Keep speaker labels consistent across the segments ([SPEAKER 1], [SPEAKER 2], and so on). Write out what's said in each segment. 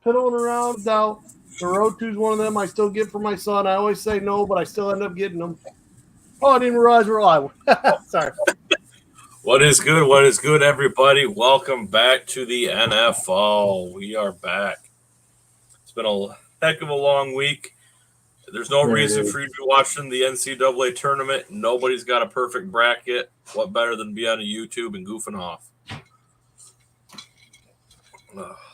[SPEAKER 1] piddling around now. The Road 2 is one of them I still get for my son. I always say no, but I still end up getting them. Oh, I didn't realize we're live. Sorry.
[SPEAKER 2] What is good? What is good, everybody? Welcome back to the NFO. We are back. It's been a heck of a long week. There's no reason for you to be watching the NCAA tournament. Nobody's got a perfect bracket. What better than be on YouTube and goofing off?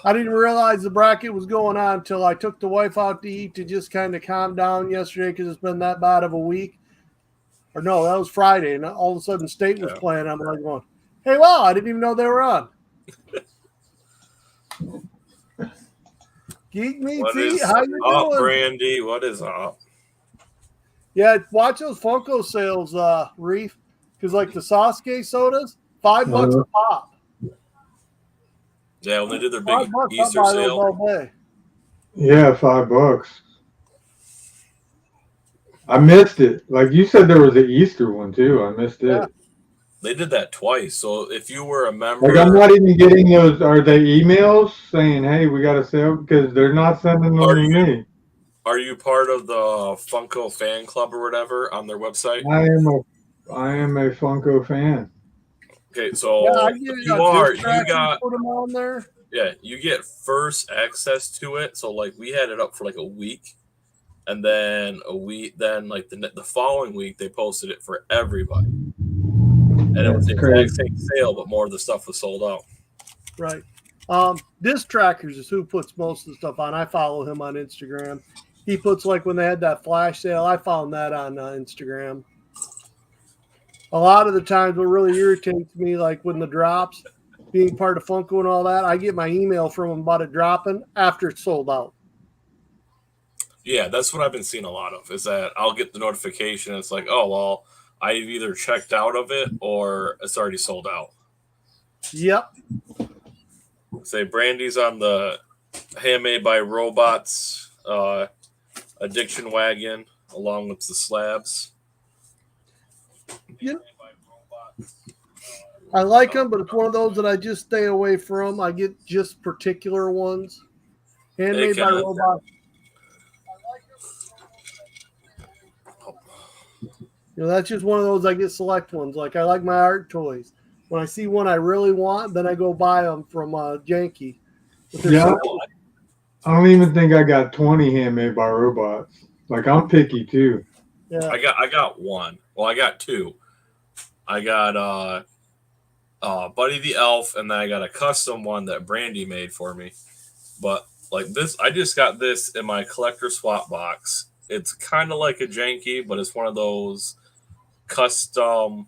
[SPEAKER 1] I didn't realize the bracket was going on until I took the wife out to eat to just kind of calm down yesterday because it's been that bad of a week. Or no, that was Friday, and all of a sudden State was playing. I'm like going, hey, wow, I didn't even know they were on. Geek Me T, how you doing?
[SPEAKER 2] Brandy? What is up?
[SPEAKER 1] Yeah, watch those Funko sales, Reef, because like the Sasuke sodas, $5 a pop.
[SPEAKER 2] Yeah, when they did their big Easter sale.
[SPEAKER 3] Yeah, $5. I missed it. Like you said, there was an Easter one too. I missed it.
[SPEAKER 1] Yeah.
[SPEAKER 2] They did that twice. So if you were a member,
[SPEAKER 3] like I'm not even getting those. Are they emails saying, "Hey, we got a sale"? Because they're not sending them to me.
[SPEAKER 2] Are you part of the Funko fan club or whatever on their website?
[SPEAKER 3] I am a Funko fan.
[SPEAKER 2] Okay, so if you got
[SPEAKER 1] put them on there.
[SPEAKER 2] Yeah, you get first access to it. So like we had it up for like a week, and then like the following week they posted it for everybody, and it was the exact same sale, but more of the stuff was sold out.
[SPEAKER 1] Right. Disc Trackers is who puts most of the stuff on. I follow him on Instagram. He puts like when they had that flash sale. I found that on Instagram. A lot of the times, what really irritates me, like when the drops, being part of Funko and all that, I get my email from them about it dropping after it's sold out.
[SPEAKER 2] Yeah, that's what I've been seeing a lot of, is that I'll get the notification. It's like, oh, well, I've either checked out of it or it's already sold out.
[SPEAKER 1] Yep.
[SPEAKER 2] Say Brandy's on the Handmade by Robots Addiction Wagon along with the slabs.
[SPEAKER 1] Yeah. I like them, but it's one of those that I just stay away from. I get just particular ones. Handmade by Robots. You know, that's just one of those I get select ones. Like I like my art toys. When I see one I really want, then I go buy them from Janky.
[SPEAKER 3] Yeah, I don't even think I got 20 Handmade by Robots. Like I'm picky too.
[SPEAKER 1] Yeah,
[SPEAKER 2] I got one. Well, I got two. I got Buddy the Elf, and then I got a custom one that Brandy made for me. But like this, I just got this in my collector swap box. It's kind of like a Janky, but it's one of those custom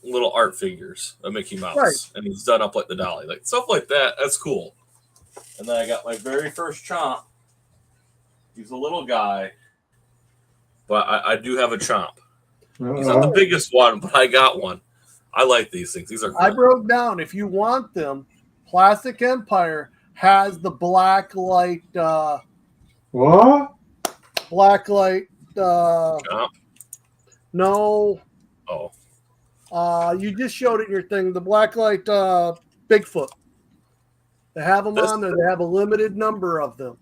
[SPEAKER 2] little art figures of Mickey Mouse, right. And he's done up like the dolly, like stuff like that. That's cool. And then I got my very first Chomp. He's a little guy, but I do have a Chomp. He's not the biggest one, but I got one. I like these things. These are cool.
[SPEAKER 1] I broke down. If you want them, Plastic Empire has the black light.
[SPEAKER 3] What?
[SPEAKER 1] Black light.
[SPEAKER 2] Chomp?
[SPEAKER 1] No.
[SPEAKER 2] Oh.
[SPEAKER 1] You just showed it in your thing. The black light Bigfoot. They have them on there. They have a limited number of them.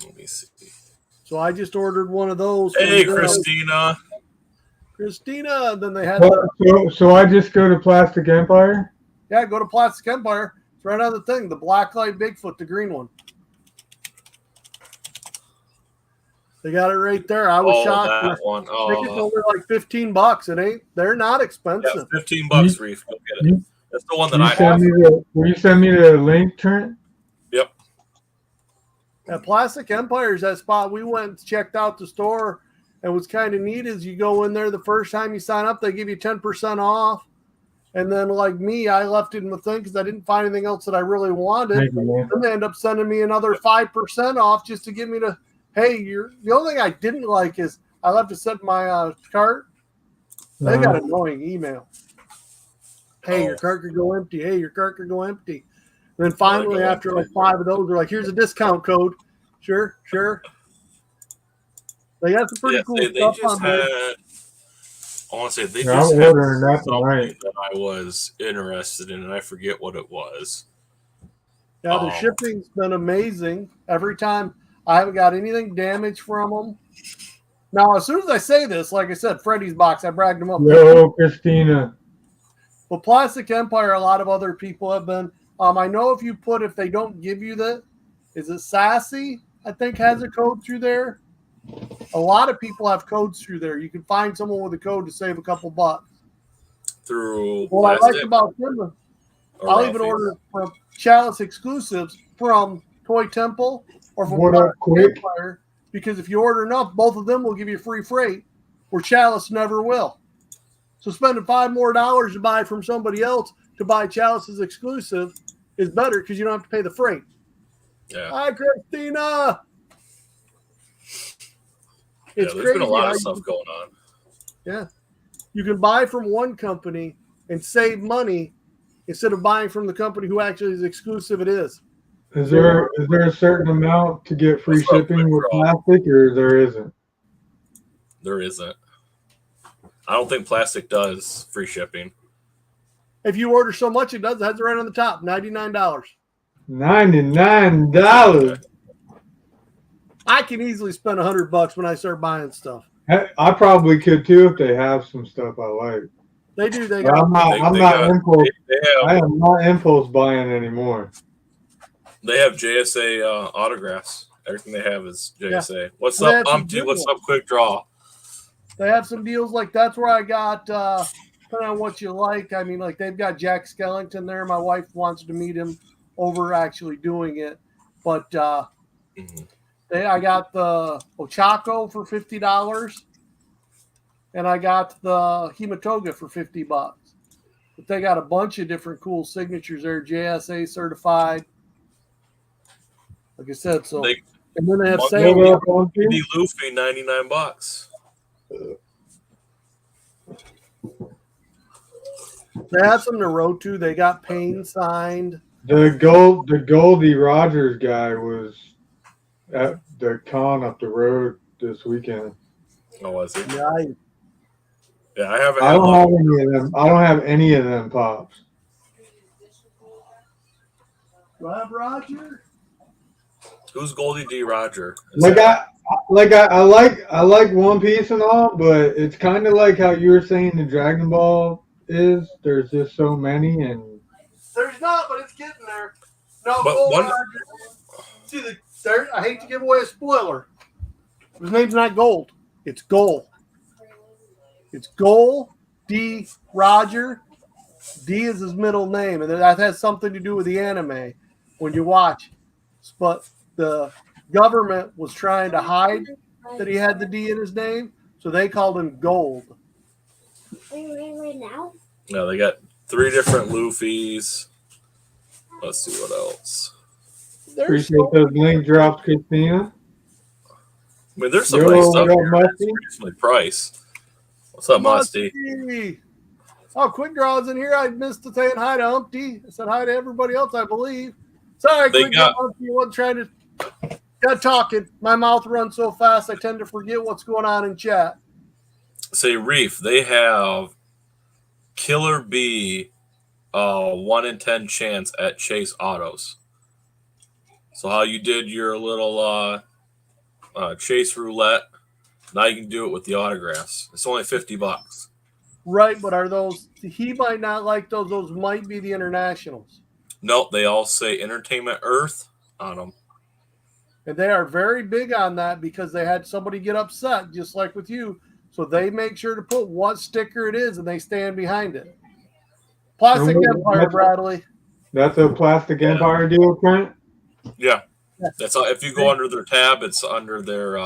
[SPEAKER 2] Let me see.
[SPEAKER 1] So I just ordered one of those.
[SPEAKER 2] Hey, Christina.
[SPEAKER 1] Christina. Then they had.
[SPEAKER 3] So I just go to Plastic Empire?
[SPEAKER 1] Yeah, go to Plastic Empire. It's right on the thing. The black light Bigfoot, the green one. They got it right there. I was shocked.
[SPEAKER 2] That one.
[SPEAKER 1] I think it's only like $15. They're not expensive.
[SPEAKER 2] Yeah, $15, Reef. Go get it. That's the one that I have.
[SPEAKER 3] Will you send me the link, Trent?
[SPEAKER 2] Yep.
[SPEAKER 1] At Plastic Empire's that spot. We went and checked out the store, and what's kind of neat is you go in there the first time you sign up, they give you 10% off. And then, like me, I left it in the thing because I didn't find anything else that I really wanted. Then they end up sending me another 5% off just to get me to. Hey, the only thing I didn't like is I left to set my cart. They got annoying email. Hey, your cart could go empty. Hey, your cart could go empty. And then finally, after like 5 of those, they're like, here's a discount code. Sure. They got some pretty cool stuff on there.
[SPEAKER 2] I want to say they just had something that I was interested in, and I forget what it was.
[SPEAKER 1] Yeah, the shipping's been amazing. Every time I haven't got anything damaged from them. Now, as soon as I say this, like I said, Freddy's box, I bragged them up.
[SPEAKER 3] Yo, Christina.
[SPEAKER 1] But Plastic Empire, a lot of other people have been. I know if they don't give you is it Sassy? I think has a code through there. A lot of people have codes through there. You can find someone with a code to save a couple bucks.
[SPEAKER 2] Through
[SPEAKER 1] what I like about them, I'll even order from Chalice exclusives from Toy Temple or from Plastic Empire, because if you order enough, both of them will give you free freight, where Chalice never will. So spending $5 more to buy from somebody else to buy Chalice's exclusive is better because you don't have to pay the freight.
[SPEAKER 2] Yeah.
[SPEAKER 1] Hi, Christina. It's
[SPEAKER 2] there's
[SPEAKER 1] crazy
[SPEAKER 2] been a lot of stuff going on.
[SPEAKER 1] Yeah. You can buy from one company and save money instead of buying from the company who actually is exclusive it is.
[SPEAKER 3] Is there a certain amount to get free shipping with Plastic, or there isn't?
[SPEAKER 2] There isn't. I don't think Plastic does free shipping.
[SPEAKER 1] If you order so much, it does. It has it right on the top, $99.
[SPEAKER 3] $99.
[SPEAKER 1] I can easily spend $100 when I start buying stuff.
[SPEAKER 3] I probably could too if they have some stuff I like.
[SPEAKER 1] They do.
[SPEAKER 3] I am not impulse buying anymore.
[SPEAKER 2] They have JSA autographs. Everything they have is JSA. Yeah. What's up, Umpty? What's up, Quick Draw?
[SPEAKER 1] They have some deals like that's where I got, depending on what you like. I mean, like they've got Jack Skellington there. My wife wants to meet him over actually doing it. But I got the Ochako for $50. And I got the Hematoga for $50. But they got a bunch of different cool signatures there, JSA certified. Like I said, and then they have sales.
[SPEAKER 2] Luffy, $99.
[SPEAKER 1] They have some Naruto. They got Pain signed.
[SPEAKER 3] The Goldie Rogers guy was at the con up the road this weekend.
[SPEAKER 2] Oh, was he?
[SPEAKER 1] Nice.
[SPEAKER 2] Yeah, I haven't.
[SPEAKER 3] I don't have any of them. I don't have any of them pops.
[SPEAKER 1] Rob Roger.
[SPEAKER 2] Who's Goldie D. Roger?
[SPEAKER 3] I like One Piece and all, but it's kind of like how you were saying the Dragon Ball is. There's just so many, and
[SPEAKER 1] there's not, but it's getting there. No,
[SPEAKER 2] but
[SPEAKER 1] Roger. See I hate to give away a spoiler. His name's not Gold. It's Gold. It's Gold D. Roger. D is his middle name, and that has something to do with the anime when you watch. But the government was trying to hide that he had the D in his name, so they called him Gold.
[SPEAKER 4] Are you ready right now?
[SPEAKER 2] No, they got 3 different Luffys. Let's see what else.
[SPEAKER 3] Appreciate those link drops, Christina.
[SPEAKER 2] I mean, there's some nice stuff here that's reasonably priced. What's up, Musty?
[SPEAKER 1] Oh, Quick Draw's in here. I missed saying hi to Umpty. I said hi to everybody else, I believe. Sorry, Quick Draw. Umpty wasn't trying to. Got talking. My mouth runs so fast, I tend to forget what's going on in chat.
[SPEAKER 2] Say, Reef, they have Killer B 1 in 10 chance at Chase Autos. So how you did your little Chase roulette, now you can do it with the autographs. It's only $50.
[SPEAKER 1] Right, but are those? He might not like those. Those might be the internationals.
[SPEAKER 2] Nope, they all say Entertainment Earth on them.
[SPEAKER 1] And they are very big on that because they had somebody get upset, just like with you. So they make sure to put what sticker it is, and they stand behind it. Plastic Empire, Bradley.
[SPEAKER 3] That's a Plastic Empire deal, Trent?
[SPEAKER 2] Yeah. That's if you go under their tab, it's under their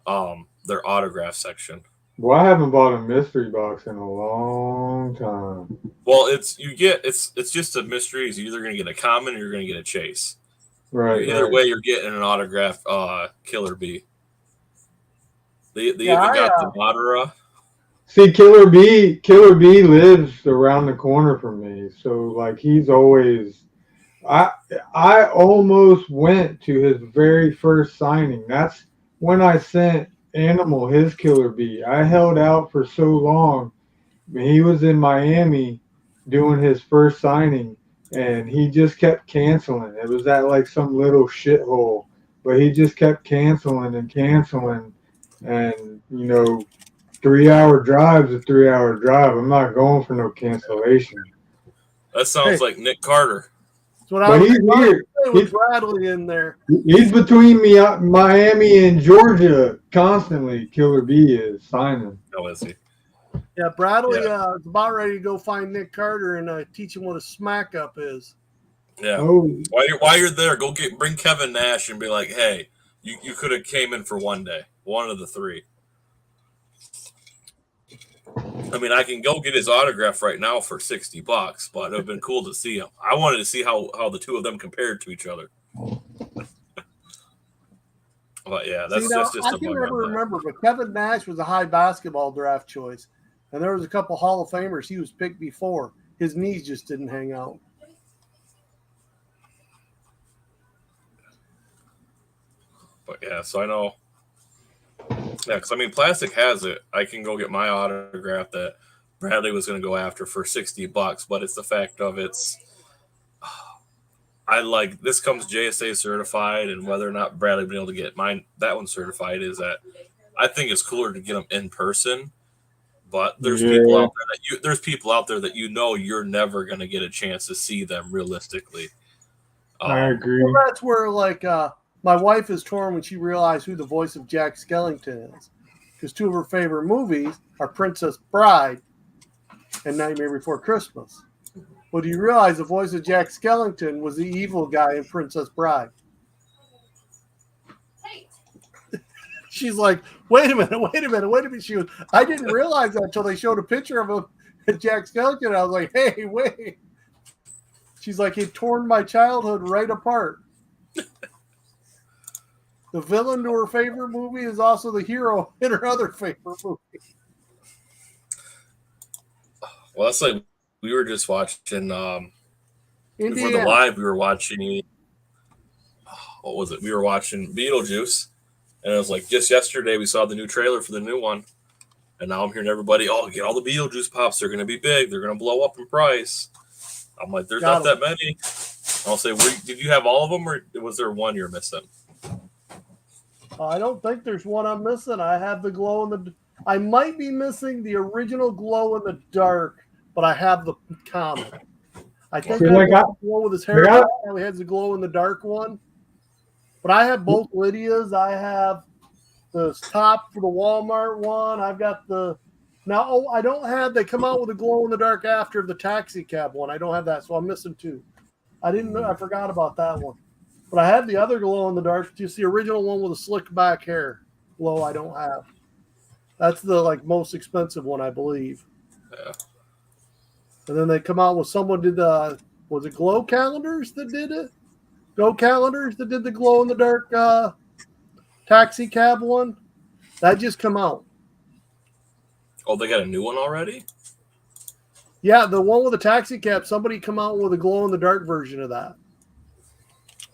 [SPEAKER 2] autograph section.
[SPEAKER 3] Well, I haven't bought a mystery box in a long time.
[SPEAKER 2] Well, it's just a mystery. You're either going to get a common or you're going to get a chase.
[SPEAKER 3] Right.
[SPEAKER 2] Either way, you're getting an autographed Killer B. They even got the Madara.
[SPEAKER 3] See, Killer B lives around the corner from me, so like he's always. I almost went to his very first signing. That's when I sent Animal his Killer B. I held out for so long. He was in Miami doing his first signing, and he just kept canceling. It was at like some little shithole, but he just kept canceling and canceling. And 3-hour drive's a 3-hour drive. I'm not going for no cancellation.
[SPEAKER 2] That sounds
[SPEAKER 1] Hey.
[SPEAKER 2] like Nick Carter.
[SPEAKER 1] That's what I
[SPEAKER 3] But
[SPEAKER 1] was
[SPEAKER 3] he's
[SPEAKER 1] trying
[SPEAKER 3] here.
[SPEAKER 1] to say with Bradley in there.
[SPEAKER 3] He's between Miami and Georgia constantly. Killer B is signing.
[SPEAKER 2] How is he?
[SPEAKER 1] Yeah, Bradley is about ready to go find Nick Carter and teach him what a smack up is.
[SPEAKER 2] Yeah.
[SPEAKER 3] Oh,
[SPEAKER 2] While you're there, bring Kevin Nash and be like, hey, you could have came in for one day, one of the three. I mean, I can go get his autograph right now for $60, but it would have been cool to see him. I wanted to see how the two of them compared to each other. But yeah, that's just
[SPEAKER 1] I
[SPEAKER 2] a
[SPEAKER 1] can
[SPEAKER 2] bummer.
[SPEAKER 1] never remember, but Kevin Nash was a high basketball draft choice, and there was a couple Hall of Famers he was picked before. His knees just didn't hang out.
[SPEAKER 2] But yeah, so I know. Yeah, because I mean, Plastic has it. I can go get my autograph that Bradley was going to go after for $60, but it's the fact of I like this comes JSA certified, and whether or not Bradley been able to get that one certified is that I think it's cooler to get them in person. But there's people out there that you're never going to get a chance to see them realistically.
[SPEAKER 3] I agree.
[SPEAKER 1] Well, that's where my wife is torn when she realized who the voice of Jack Skellington is, because two of her favorite movies are Princess Bride and Nightmare Before Christmas. Well, do you realize the voice of Jack Skellington was the evil guy in Princess Bride? She's like, wait a minute. She goes, I didn't realize that until they showed a picture of him at Jack Skellington. I was like, hey, wait. She's like, it torn my childhood right apart. The villain to her favorite movie is also the hero in her other favorite movie.
[SPEAKER 2] Well, that's like we were just watching before
[SPEAKER 1] Indiana.
[SPEAKER 2] the live. We were watching what was it? We were watching Beetlejuice, and it was like just yesterday we saw the new trailer for the new one, and now I'm hearing everybody, get all the Beetlejuice pops. They're going to be big. They're going to blow up in price. I'm like, there's not that many. I'll say, did you have all of them, or was there one you're missing?
[SPEAKER 1] I don't think there's one I'm missing. I have the glow in the. I might be missing the original glow in the dark, but I have the comic. I think I got the glow with his hair. He has the glow in the dark one, but I have both Lydia's. I have the top for the Walmart one. I've got the. Now, I don't have. They come out with a glow in the dark after the taxi cab one. I don't have that, so I'm missing two. I forgot about that one. But I have the other glow in the dark, just the original one with the slick back hair glow I don't have. That's the most expensive one, I believe.
[SPEAKER 2] Yeah.
[SPEAKER 1] And then they come out with someone did was it Glow Calendars that did it? Go Calendars that did the glow in the dark taxi cab one? That just come out.
[SPEAKER 2] Oh, they got a new one already?
[SPEAKER 1] Yeah, the one with the taxi cab, somebody come out with a glow in the dark version of that.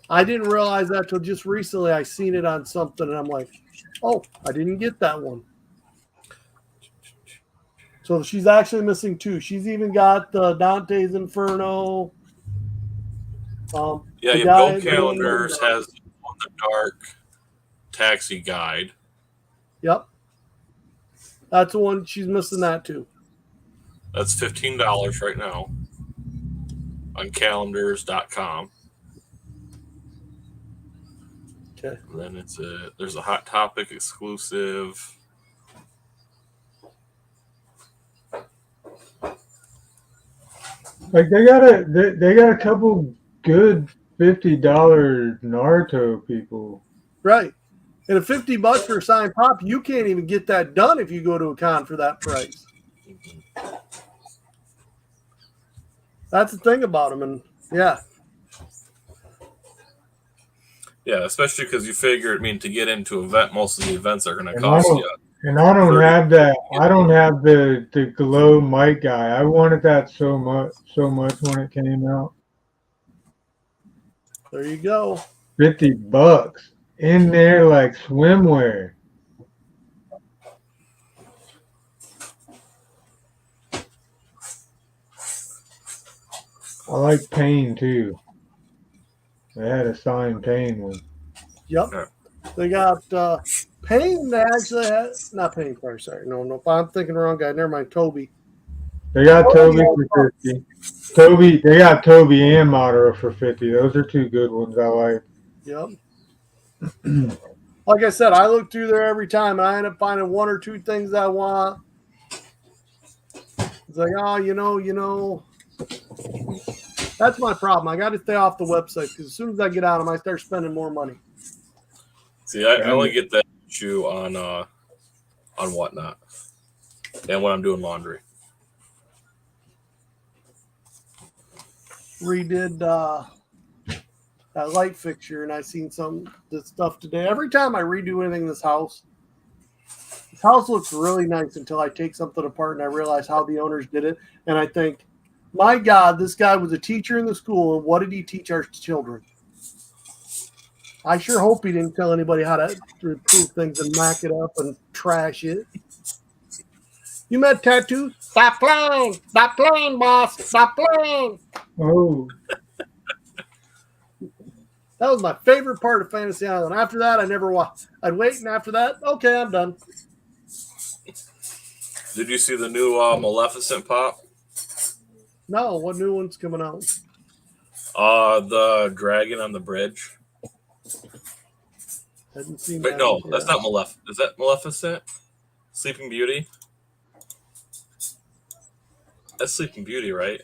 [SPEAKER 1] I didn't realize that till just recently. I seen it on something, and I'm like, oh, I didn't get that one. So she's actually missing two. She's even got Dante's Inferno.
[SPEAKER 2] Go Calendars has the dark taxi guide.
[SPEAKER 1] Yep. That's the one. She's missing that too.
[SPEAKER 2] That's $15 right now on calendars.com.
[SPEAKER 1] Okay.
[SPEAKER 2] And then there's a Hot Topic exclusive.
[SPEAKER 3] Like they got a couple good $50 Naruto people.
[SPEAKER 1] Right. And at $50 for a signed pop, you can't even get that done if you go to a con for that price. That's the thing about them, and yeah.
[SPEAKER 2] Yeah, especially because you figure, to get into an event, most of the events are going to cost you.
[SPEAKER 3] And I don't have that. I don't have the glow mic guy. I wanted that so much when it came out.
[SPEAKER 1] There you go.
[SPEAKER 3] $50 in there like swimwear. I like Pain too. They had a signed Pain one.
[SPEAKER 1] Yep.
[SPEAKER 2] Yeah.
[SPEAKER 1] They got Payne. They actually had not Payne. Sorry. No. I'm thinking wrong guy. Never mind. Toby.
[SPEAKER 3] They got Toby for 50. They got Toby and Madara for 50. Those are two good ones I like.
[SPEAKER 1] Yep. Like I said, I look through there every time, and I end up finding one or two things I want. It's like, oh, you know, that's my problem. I got to stay off the website because as soon as I get out of them, I start spending more money.
[SPEAKER 2] See, I only get that issue on Whatnot and when I'm doing laundry.
[SPEAKER 1] Redid that light fixture, and I seen this stuff today. Every time I redo anything in this house looks really nice until I take something apart and I realize how the owners did it, and I think, my God, this guy was a teacher in the school, and what did he teach our children? I sure hope he didn't tell anybody how to improve things and mack it up and trash it. You met tattoos? Stop playing, boss. Stop playing.
[SPEAKER 3] Oh,
[SPEAKER 1] That was my favorite part of Fantasy Island. After that, I never watched. I'd wait, and after that, okay, I'm done.
[SPEAKER 2] Did you see the new Maleficent pop?
[SPEAKER 1] No, what new one's coming out?
[SPEAKER 2] The dragon on the bridge.
[SPEAKER 1] Hadn't seen
[SPEAKER 2] Wait,
[SPEAKER 1] that
[SPEAKER 2] no,
[SPEAKER 1] yet.
[SPEAKER 2] that's not Maleficent. Is that Maleficent? Sleeping Beauty? That's Sleeping Beauty, right?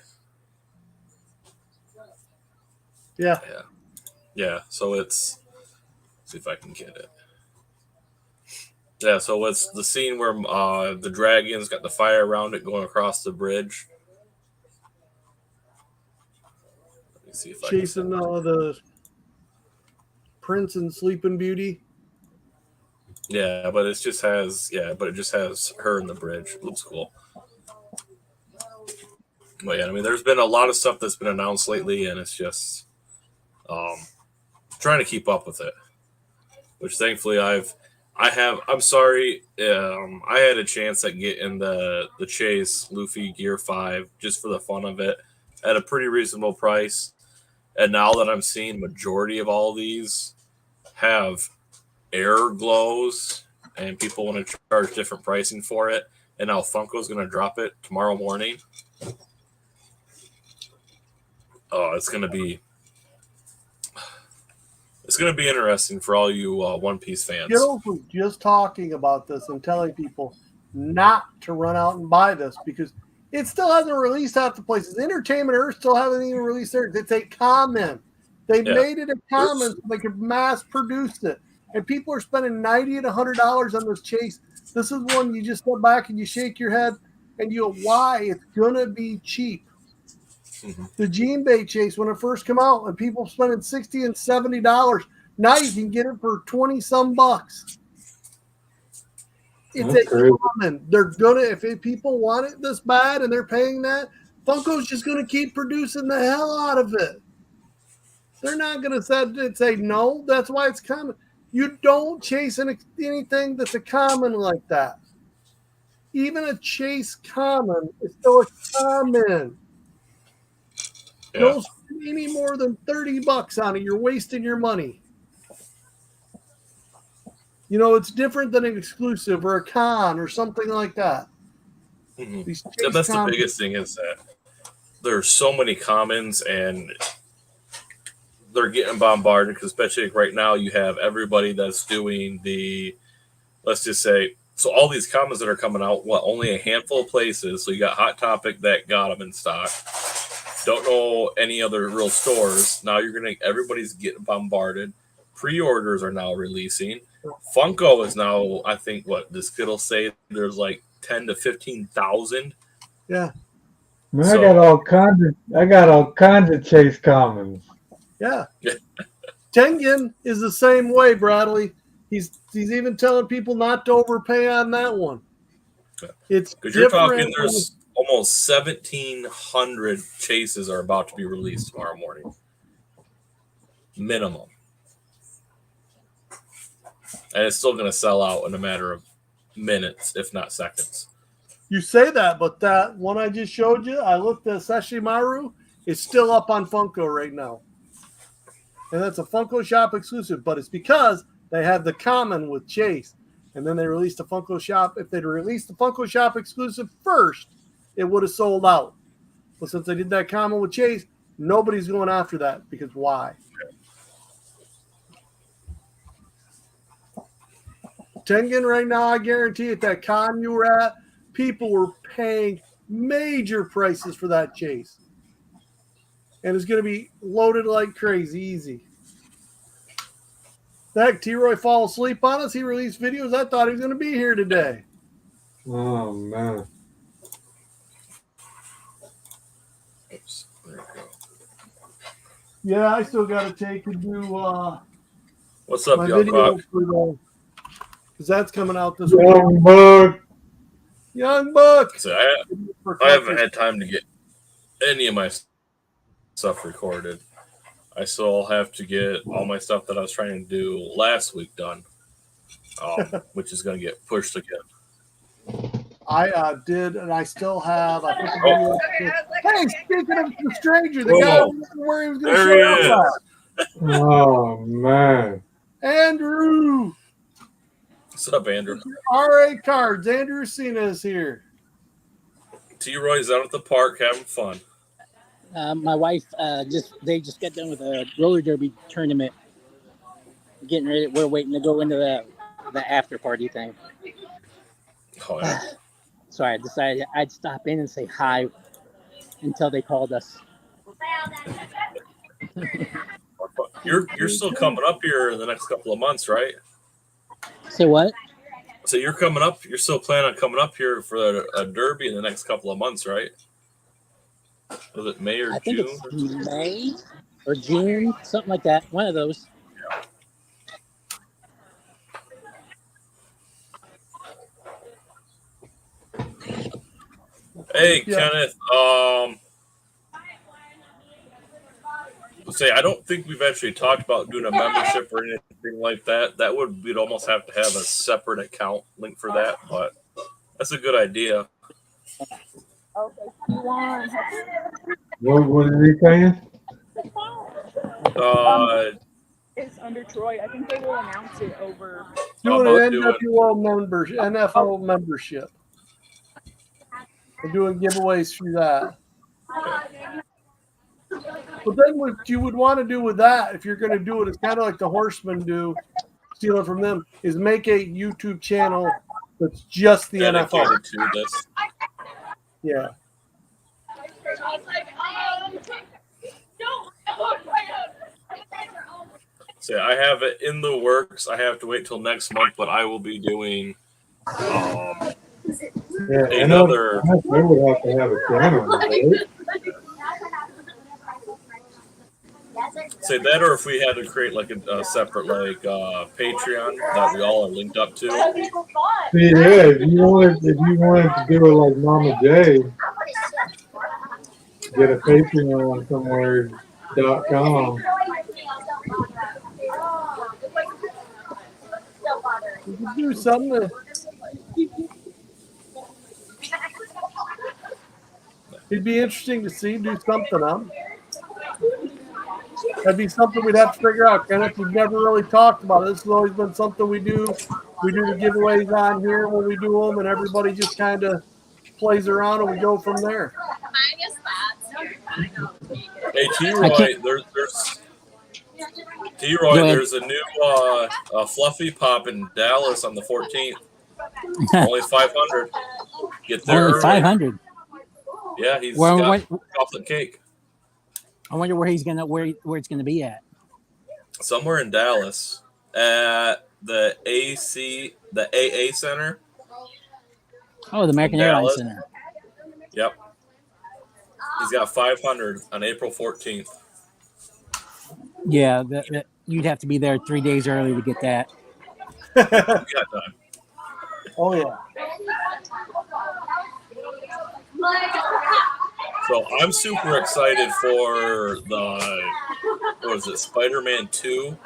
[SPEAKER 1] Yeah.
[SPEAKER 2] Yeah, so it's... Let's see if I can get it. Yeah, so it's the scene where the dragon's got the fire around it going across the bridge. Let me see if
[SPEAKER 1] Chasing the Prince and Sleeping Beauty.
[SPEAKER 2] Yeah, but it just has her in the bridge. It looks cool. But yeah, I mean, there's been a lot of stuff that's been announced lately, and it's just trying to keep up with it. Which thankfully I'm sorry, I had a chance at getting the Chase Luffy Gear 5 just for the fun of it at a pretty reasonable price. And now that I'm seeing majority of all these have air glows and people want to charge different pricing for it, and now Funko's going to drop it tomorrow morning. Oh, it's going to be interesting for all you One Piece fans.
[SPEAKER 1] Skittles was just talking about this and telling people not to run out and buy this because it still hasn't released half the places. Entertainment Earth still haven't even released theirs. It's a common. They made it a common so they could mass produce it. And people are spending $90 to $100 on this Chase. This is one you just step back and you shake your head and you go, why? It's going to be cheap. Mm-hmm. The Jinbei Chase, when it first came out, and people spending $60 and $70, now you can get it for 20 some bucks. It's a common. They're gonna, if people want it this bad and they're paying that, Funko's just gonna keep producing the hell out of it. They're not gonna say no. That's why it's common. You don't chase anything that's a common like that. Even a Chase common is still a common. Yeah. Don't spend any more than $30 on it. You're wasting your money. You know, it's different than an exclusive or a con or something like that.
[SPEAKER 2] Mm-hmm. And that's the biggest thing is that there's so many commons and they're getting bombarded because especially right now you have everybody that's doing let's just say, so all these commons that are coming out, only a handful of places. So you got Hot Topic that got them in stock. Don't know any other real stores. Now everybody's getting bombarded. Pre-orders are now releasing. Funko is now, I think, the Skittles say there's like 10 to 15,000.
[SPEAKER 1] Yeah.
[SPEAKER 3] Man, I got all kinds of Chase commons.
[SPEAKER 1] Yeah. Tengen is the same way, Bradley. He's even telling people not to overpay on that one. It's
[SPEAKER 2] because you're talking there's almost 1,700 chases are about to be released tomorrow morning. Minimum. And it's still going to sell out in a matter of minutes, if not seconds.
[SPEAKER 1] You say that, but that one I just showed you, I looked at Sesshimaru. is still up on Funko right now. And that's a Funko Shop exclusive, but it's because they had the common with Chase. And then they released the Funko Shop. If they'd released the Funko Shop exclusive first, it would have sold out. But since they did that common with Chase, nobody's going after that because why? Tengen right now, I guarantee at that con you were at, people were paying major prices for that Chase. And it's going to be loaded like crazy, easy. Heck, T-Roy fall asleep on us. He released videos. I thought he was going to be here today.
[SPEAKER 3] Oh, man.
[SPEAKER 2] Oops. There we go.
[SPEAKER 1] Yeah, I still got to take and do
[SPEAKER 2] What's up,
[SPEAKER 1] my
[SPEAKER 2] Young
[SPEAKER 1] video
[SPEAKER 2] Buck?
[SPEAKER 1] because that's coming out this week.
[SPEAKER 3] Young Buck.
[SPEAKER 1] Young Buck.
[SPEAKER 2] So I haven't had time to get any of my stuff recorded. I still have to get all my stuff that I was trying to do last week done, which is going to get pushed again.
[SPEAKER 1] I did, and I still have. I put the video up. Hey, speaking of the stranger, the guy where he was going to
[SPEAKER 2] There
[SPEAKER 1] show
[SPEAKER 2] he
[SPEAKER 1] up.
[SPEAKER 3] Oh, man.
[SPEAKER 1] Andrew.
[SPEAKER 2] What's up, Andrew?
[SPEAKER 1] RA Cards. Andrew Cena is here.
[SPEAKER 2] T-Roy's out at the park having fun.
[SPEAKER 5] My wife they just got done with a roller derby tournament. Getting ready, we're waiting to go into the after party thing.
[SPEAKER 2] Oh, yeah.
[SPEAKER 5] So I decided I'd stop in and say hi until they called us.
[SPEAKER 2] You're still coming up here in the next couple of months, right?
[SPEAKER 5] Say what?
[SPEAKER 2] So you're coming up. You're still planning on coming up here for a derby in the next couple of months, right? Was it May or
[SPEAKER 5] I think
[SPEAKER 2] June?
[SPEAKER 5] it's May or June, something like that. One of those.
[SPEAKER 2] Hey,
[SPEAKER 1] Yeah.
[SPEAKER 2] Kenneth. Say, I don't think we've actually talked about doing a membership or anything like that. We'd almost have to have a separate account link for that, but that's a good idea.
[SPEAKER 6] Okay, Q1.
[SPEAKER 3] What are you saying?
[SPEAKER 6] It's under Troy. I think they will announce it over.
[SPEAKER 1] Doing
[SPEAKER 2] about
[SPEAKER 1] an
[SPEAKER 2] doing-
[SPEAKER 1] NFO membership. We're doing giveaways through that. But then what you would want to do with that, if you're going to do it, it's kind of like the Horsemen do, steal it from them, is make a YouTube channel that's just the NFL.
[SPEAKER 2] dedicated to this.
[SPEAKER 1] Yeah.
[SPEAKER 2] So I have it in the works. I have to wait till next month, but I will be doing
[SPEAKER 3] Yeah,
[SPEAKER 2] another.
[SPEAKER 3] They would have to have a channel, right?
[SPEAKER 2] Say that, or if we had to create like a separate Patreon that we all are linked up to.
[SPEAKER 3] See, yeah, if you wanted to do it like Mama J, get a Patreon somewhere.com.
[SPEAKER 1] You could do something. It'd be interesting to see, do something up. That'd be something we'd have to figure out. Kenneth, we've never really talked about it. This has always been something we do. We do the giveaways on here when we do them, and everybody just kind of plays around, and we go from there.
[SPEAKER 2] Hey, T-Roy, there's a new Fluffy Pop in Dallas on the 14th. Only 500. Get there
[SPEAKER 5] Only
[SPEAKER 2] early.
[SPEAKER 5] 500.
[SPEAKER 2] Yeah, he's
[SPEAKER 5] Well,
[SPEAKER 2] got chocolate cake.
[SPEAKER 5] I wonder where it's gonna be at.
[SPEAKER 2] Somewhere in Dallas at the AA Center.
[SPEAKER 5] Oh, the American Airlines Center.
[SPEAKER 2] Yep. He's got 500 on April 14th.
[SPEAKER 5] Yeah, you'd have to be there 3 days early to get that.
[SPEAKER 2] We got time.
[SPEAKER 1] Oh, yeah.
[SPEAKER 2] So I'm super excited for Spider-Man 2?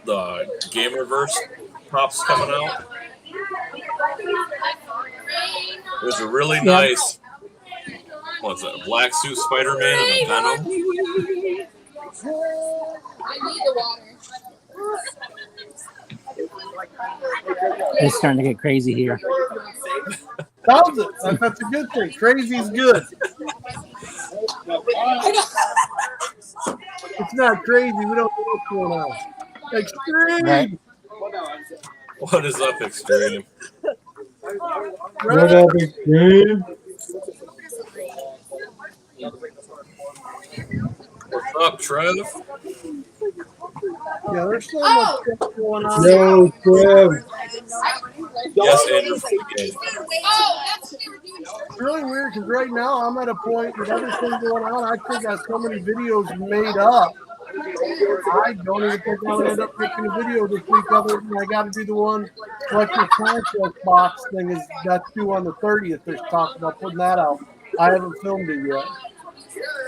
[SPEAKER 2] The Gamerverse pops coming out. It was a really nice what's that? Black suit Spider-Man and a Venom.
[SPEAKER 5] It's starting to get crazy here.
[SPEAKER 1] Sounds it. That's a good thing. Crazy's good. It's not crazy. We don't know what's going on. Extreme.
[SPEAKER 5] Right.
[SPEAKER 2] What is up, Extreme?
[SPEAKER 3] What up, Extreme?
[SPEAKER 2] What's up, Trev?
[SPEAKER 1] Yeah, there's so much stuff going on.
[SPEAKER 3] Yo, Trev.
[SPEAKER 2] Yes, Andrew. Yes.
[SPEAKER 1] It's really weird because right now I'm at a point with everything going on. I still got so many videos made up. I don't even think I'm gonna end up making a video this week other than I got to do the one collector's contest box thing. Is that's due on the 30th? There's talk about putting that out. I haven't filmed it yet.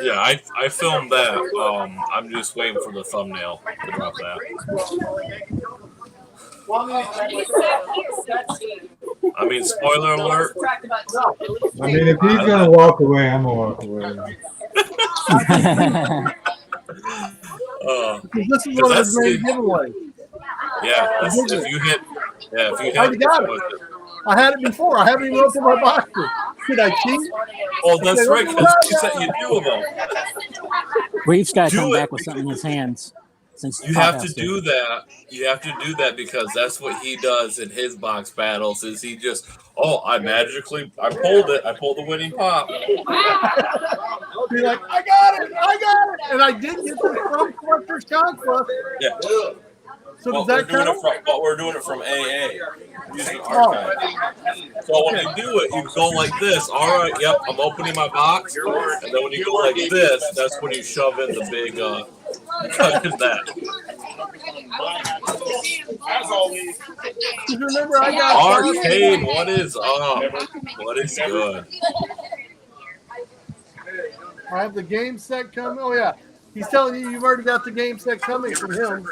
[SPEAKER 2] Yeah, I filmed that. I'm just waiting for the thumbnail to drop that. I mean, spoiler alert.
[SPEAKER 3] I mean, if he's gonna walk away, I'm gonna walk away.
[SPEAKER 1] Because this is one of his main giveaways.
[SPEAKER 2] Yeah, if you hit,
[SPEAKER 1] I already got it. I had it before. I haven't even opened my boxes. Did I cheat?
[SPEAKER 2] Oh, that's right. Because you sent you 2 of them.
[SPEAKER 5] Reef's got to come
[SPEAKER 2] Do it.
[SPEAKER 5] back with something in his hands. Since
[SPEAKER 2] You have to do that. You have to do that because that's what he does in his box battles. Is he just I pulled it. I pulled the winning pop.
[SPEAKER 1] Be like, I got it, and I did get this from Collector's Conquest.
[SPEAKER 2] Yeah.
[SPEAKER 1] So
[SPEAKER 2] But
[SPEAKER 1] does that count?
[SPEAKER 2] we're doing it from AA. Using archive. So when you do it, you go like this. All right, yep, I'm opening my box. And then when you go like this, that's when you shove in the big that.
[SPEAKER 1] Because remember, I got
[SPEAKER 2] Arcade, what is up? What is good?
[SPEAKER 1] I have the game set coming. Oh yeah, he's telling you you've already got the game set coming from him.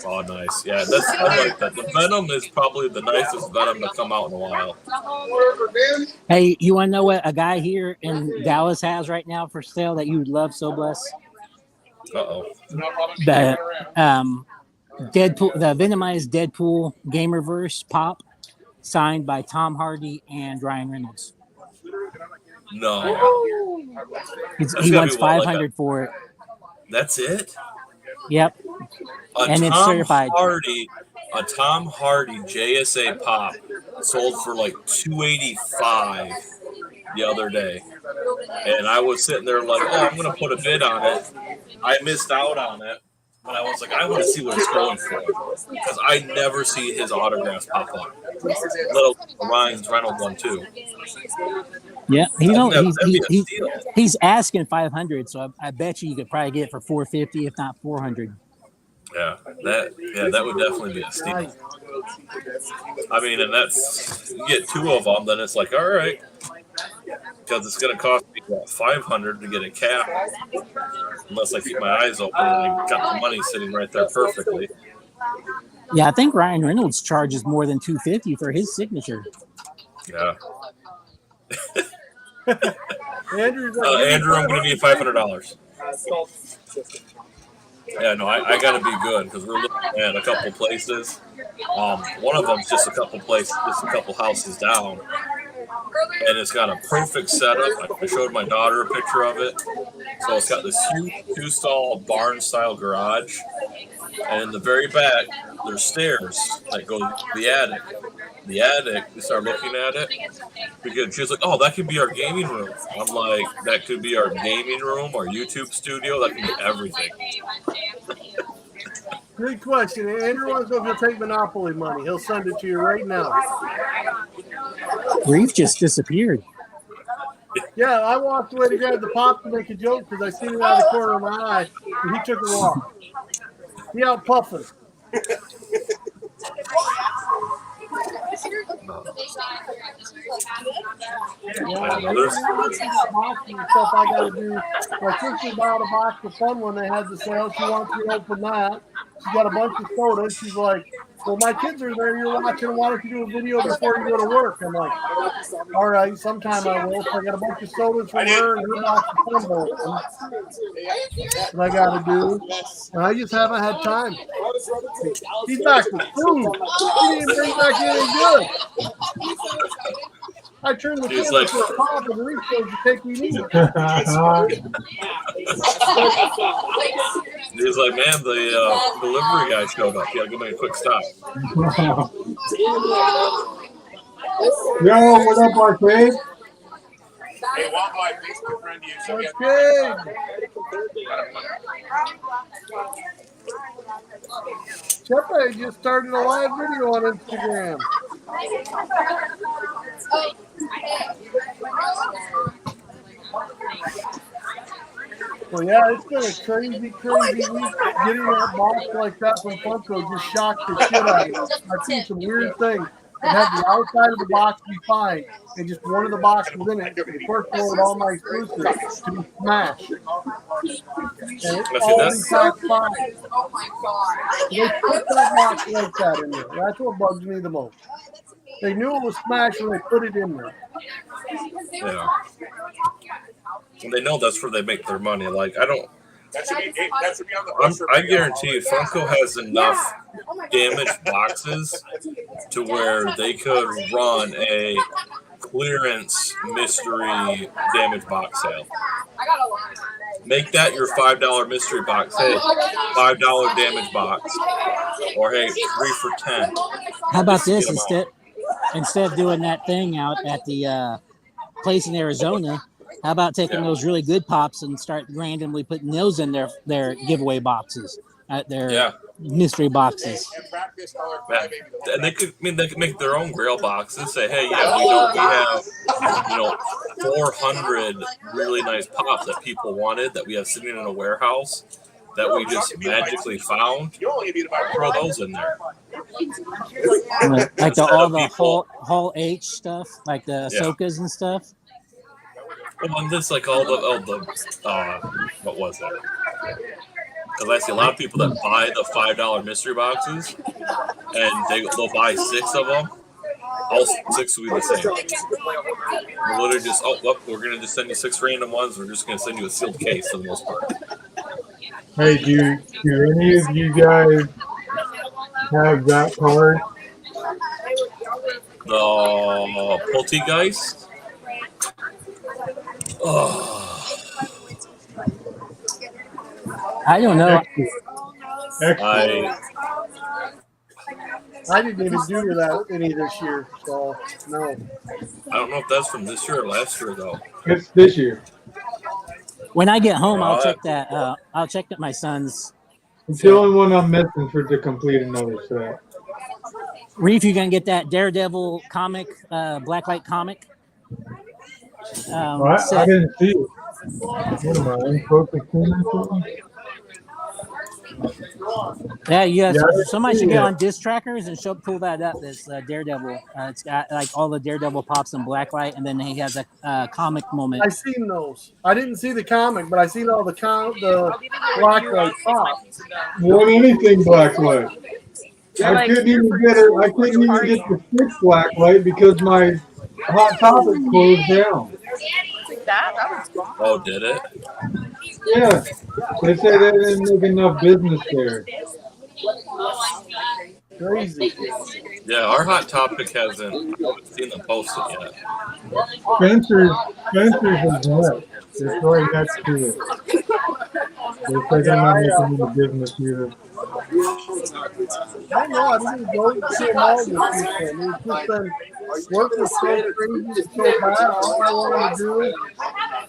[SPEAKER 2] Oh, nice. Yeah, I like that. The Venom is probably the nicest Venom to come out in a while.
[SPEAKER 5] Hey, you want to know what a guy here in Dallas has right now for sale that you would love, so bless?
[SPEAKER 2] Uh-oh.
[SPEAKER 5] The Deadpool, the Venomized Deadpool Gamerverse pop, signed by Tom Hardy and Ryan Reynolds.
[SPEAKER 2] No.
[SPEAKER 5] He wants $500 for it.
[SPEAKER 2] That's it?
[SPEAKER 5] Yep. And it's certified.
[SPEAKER 2] A Tom Hardy JSA pop sold for like $285 the other day. And I was sitting there like, I'm going to put a bid on it. I missed out on it. But I was like, I want to see what it's going for. Because I never see his autographs pop up. Little Ryan Reynolds one, too.
[SPEAKER 5] Yeah, he's asking $500, so I bet you could probably get it for $450, if not $400.
[SPEAKER 2] Yeah, that would definitely be a steal. I mean, and that's you get 2 of them, then it's like, all right, because it's going to cost me $500 to get a cap, unless I keep my eyes open and you've got the money sitting right there perfectly.
[SPEAKER 5] Yeah, I think Ryan Reynolds charges more than $250 for his signature.
[SPEAKER 2] Yeah.
[SPEAKER 1] Andrew,
[SPEAKER 2] I'm going to need $500. Yeah, no, I got to be good because we're looking at a couple places. One of them's just a couple places, just a couple houses down, and it's got a perfect setup. I showed my daughter a picture of it. So it's got this huge 2-stall barn-style garage, and in the very back, there's stairs that go to the attic. The attic, we start looking at it because she's like, "Oh, that could be our gaming room." I'm like, "That could be our gaming room, our YouTube studio. That could be everything."
[SPEAKER 1] Good question. Andrew wants to go take Monopoly money. He'll send it to you right now.
[SPEAKER 5] Reef just disappeared.
[SPEAKER 1] Yeah, I walked away to grab the pop to make a joke because I seen him out of the corner of my eye, and he took a walk. He out puffing. Yeah, there's stuff I got to do. My sister bought a box of fun when they had the sale. She wants me to open that. She got a bunch of sodas. She's like, well, my kids are there. You're watching. Why don't you do a video before you go to work? I'm like, all right, sometime I will. So I got a bunch of sodas from her and her box of Pumble that I got to do. And I just haven't had time. He's back with food. He didn't bring back anything good. I turned the
[SPEAKER 2] He's
[SPEAKER 1] can
[SPEAKER 2] like-
[SPEAKER 1] into a pop and Reese goes to take me eat.
[SPEAKER 2] He's like, man, the delivery guy showed up. Yeah, go make a quick stop.
[SPEAKER 3] Yo, what up, Arcade?
[SPEAKER 7] Hey, walk my Facebook friend you. So get
[SPEAKER 1] Okay. Chepe just started a live video on Instagram. Well, yeah, it's been a crazy, crazy week. Getting that box like that from Funko just shocked the shit out of me. I've seen some weird things. It had the outside of the box be fine, and just one of the boxes in it. Of course, wanted all my exclusives to be smashed. And it's all in top 5.
[SPEAKER 7] Oh my god.
[SPEAKER 1] They put that box like that in there. That's what bugs me the most. They knew it was smashed when they put it in there.
[SPEAKER 2] Yeah. And they know that's where they make their money. Like, I don't. I guarantee you, Funko has enough damaged boxes to where they could run a clearance mystery damage box sale. Make that your $5 mystery box. Hey, $5 damage box, or hey, 3 for $10.
[SPEAKER 5] How about this instead of doing that thing out at the place in Arizona? How about taking those really good pops and start randomly putting those in their giveaway boxes, their mystery boxes?
[SPEAKER 2] Man. And they could make their own Grail boxes. Say, hey, yeah, we have 400 really nice pops that people wanted that we have sitting in a warehouse that we just magically found. Throw those in there.
[SPEAKER 5] Like all the Hall H stuff, like the Ahsokas and stuff.
[SPEAKER 2] Well, and this like all the what was that? Because I see a lot of people that buy the $5 mystery boxes, and they'll buy 6 of them. All 6 will be the same. We're literally just we're gonna just send you 6 random ones. We're just gonna send you a sealed case for the most part.
[SPEAKER 3] Hey, do any of you guys have that card?
[SPEAKER 2] The Poltergeist. Oh.
[SPEAKER 5] I don't know.
[SPEAKER 3] Excellent.
[SPEAKER 1] I didn't even do that any this year, so no.
[SPEAKER 2] I don't know if that's from this year or last year though.
[SPEAKER 3] It's this year.
[SPEAKER 5] When I get home, I'll check that. I'll check that my son's.
[SPEAKER 3] It's the only one I'm missing to complete another set.
[SPEAKER 5] Reef, you gonna get that Daredevil comic, Blacklight comic?
[SPEAKER 3] I didn't see it. What am I, unfocused or something?
[SPEAKER 5] Yeah, somebody should get on disc trackers and pull that up. This Daredevil. It's got like all the Daredevil pops in Blacklight, and then he has a comic moment.
[SPEAKER 1] I seen those. I didn't see the comic, but I seen all the Blacklight pops.
[SPEAKER 3] Want anything Blacklight? I couldn't even get it. I couldn't even get the 6 Blacklight because my Hot Topic closed down.
[SPEAKER 2] Oh, did it?
[SPEAKER 3] Yeah, they say they didn't make enough business there.
[SPEAKER 1] Crazy.
[SPEAKER 2] Yeah, our Hot Topic hasn't seen them post it yet.
[SPEAKER 3] Spencer's is left. It's right next to it. They say they're not making any business either.
[SPEAKER 1] I don't know. I didn't go to them all this weekend. It's just been work was so crazy and so bad. All I wanted to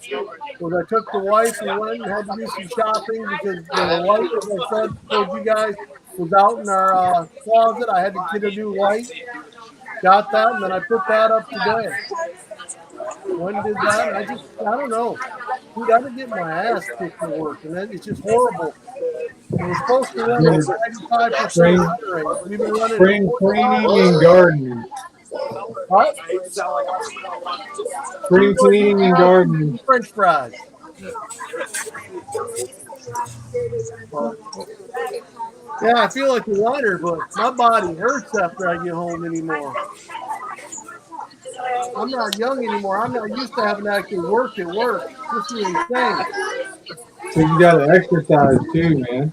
[SPEAKER 1] do was I took the wife and went and had to do some shopping because the light, as I said, told you guys, was out in our closet. I had to get a new light. Got that, and then I put that up today. When did that? I don't know. Dude, I would get my ass kicked for work, and it's just horrible. It was supposed to run at 95%. We've been running
[SPEAKER 3] Spring cleaning and gardening.
[SPEAKER 1] What?
[SPEAKER 3] Spring cleaning and gardening.
[SPEAKER 1] French fries. Yeah, I feel like a whiner, but my body hurts after I get home anymore. I'm not young anymore. I'm not used to having to actually work at work. This is insane.
[SPEAKER 3] So you got to exercise too, man.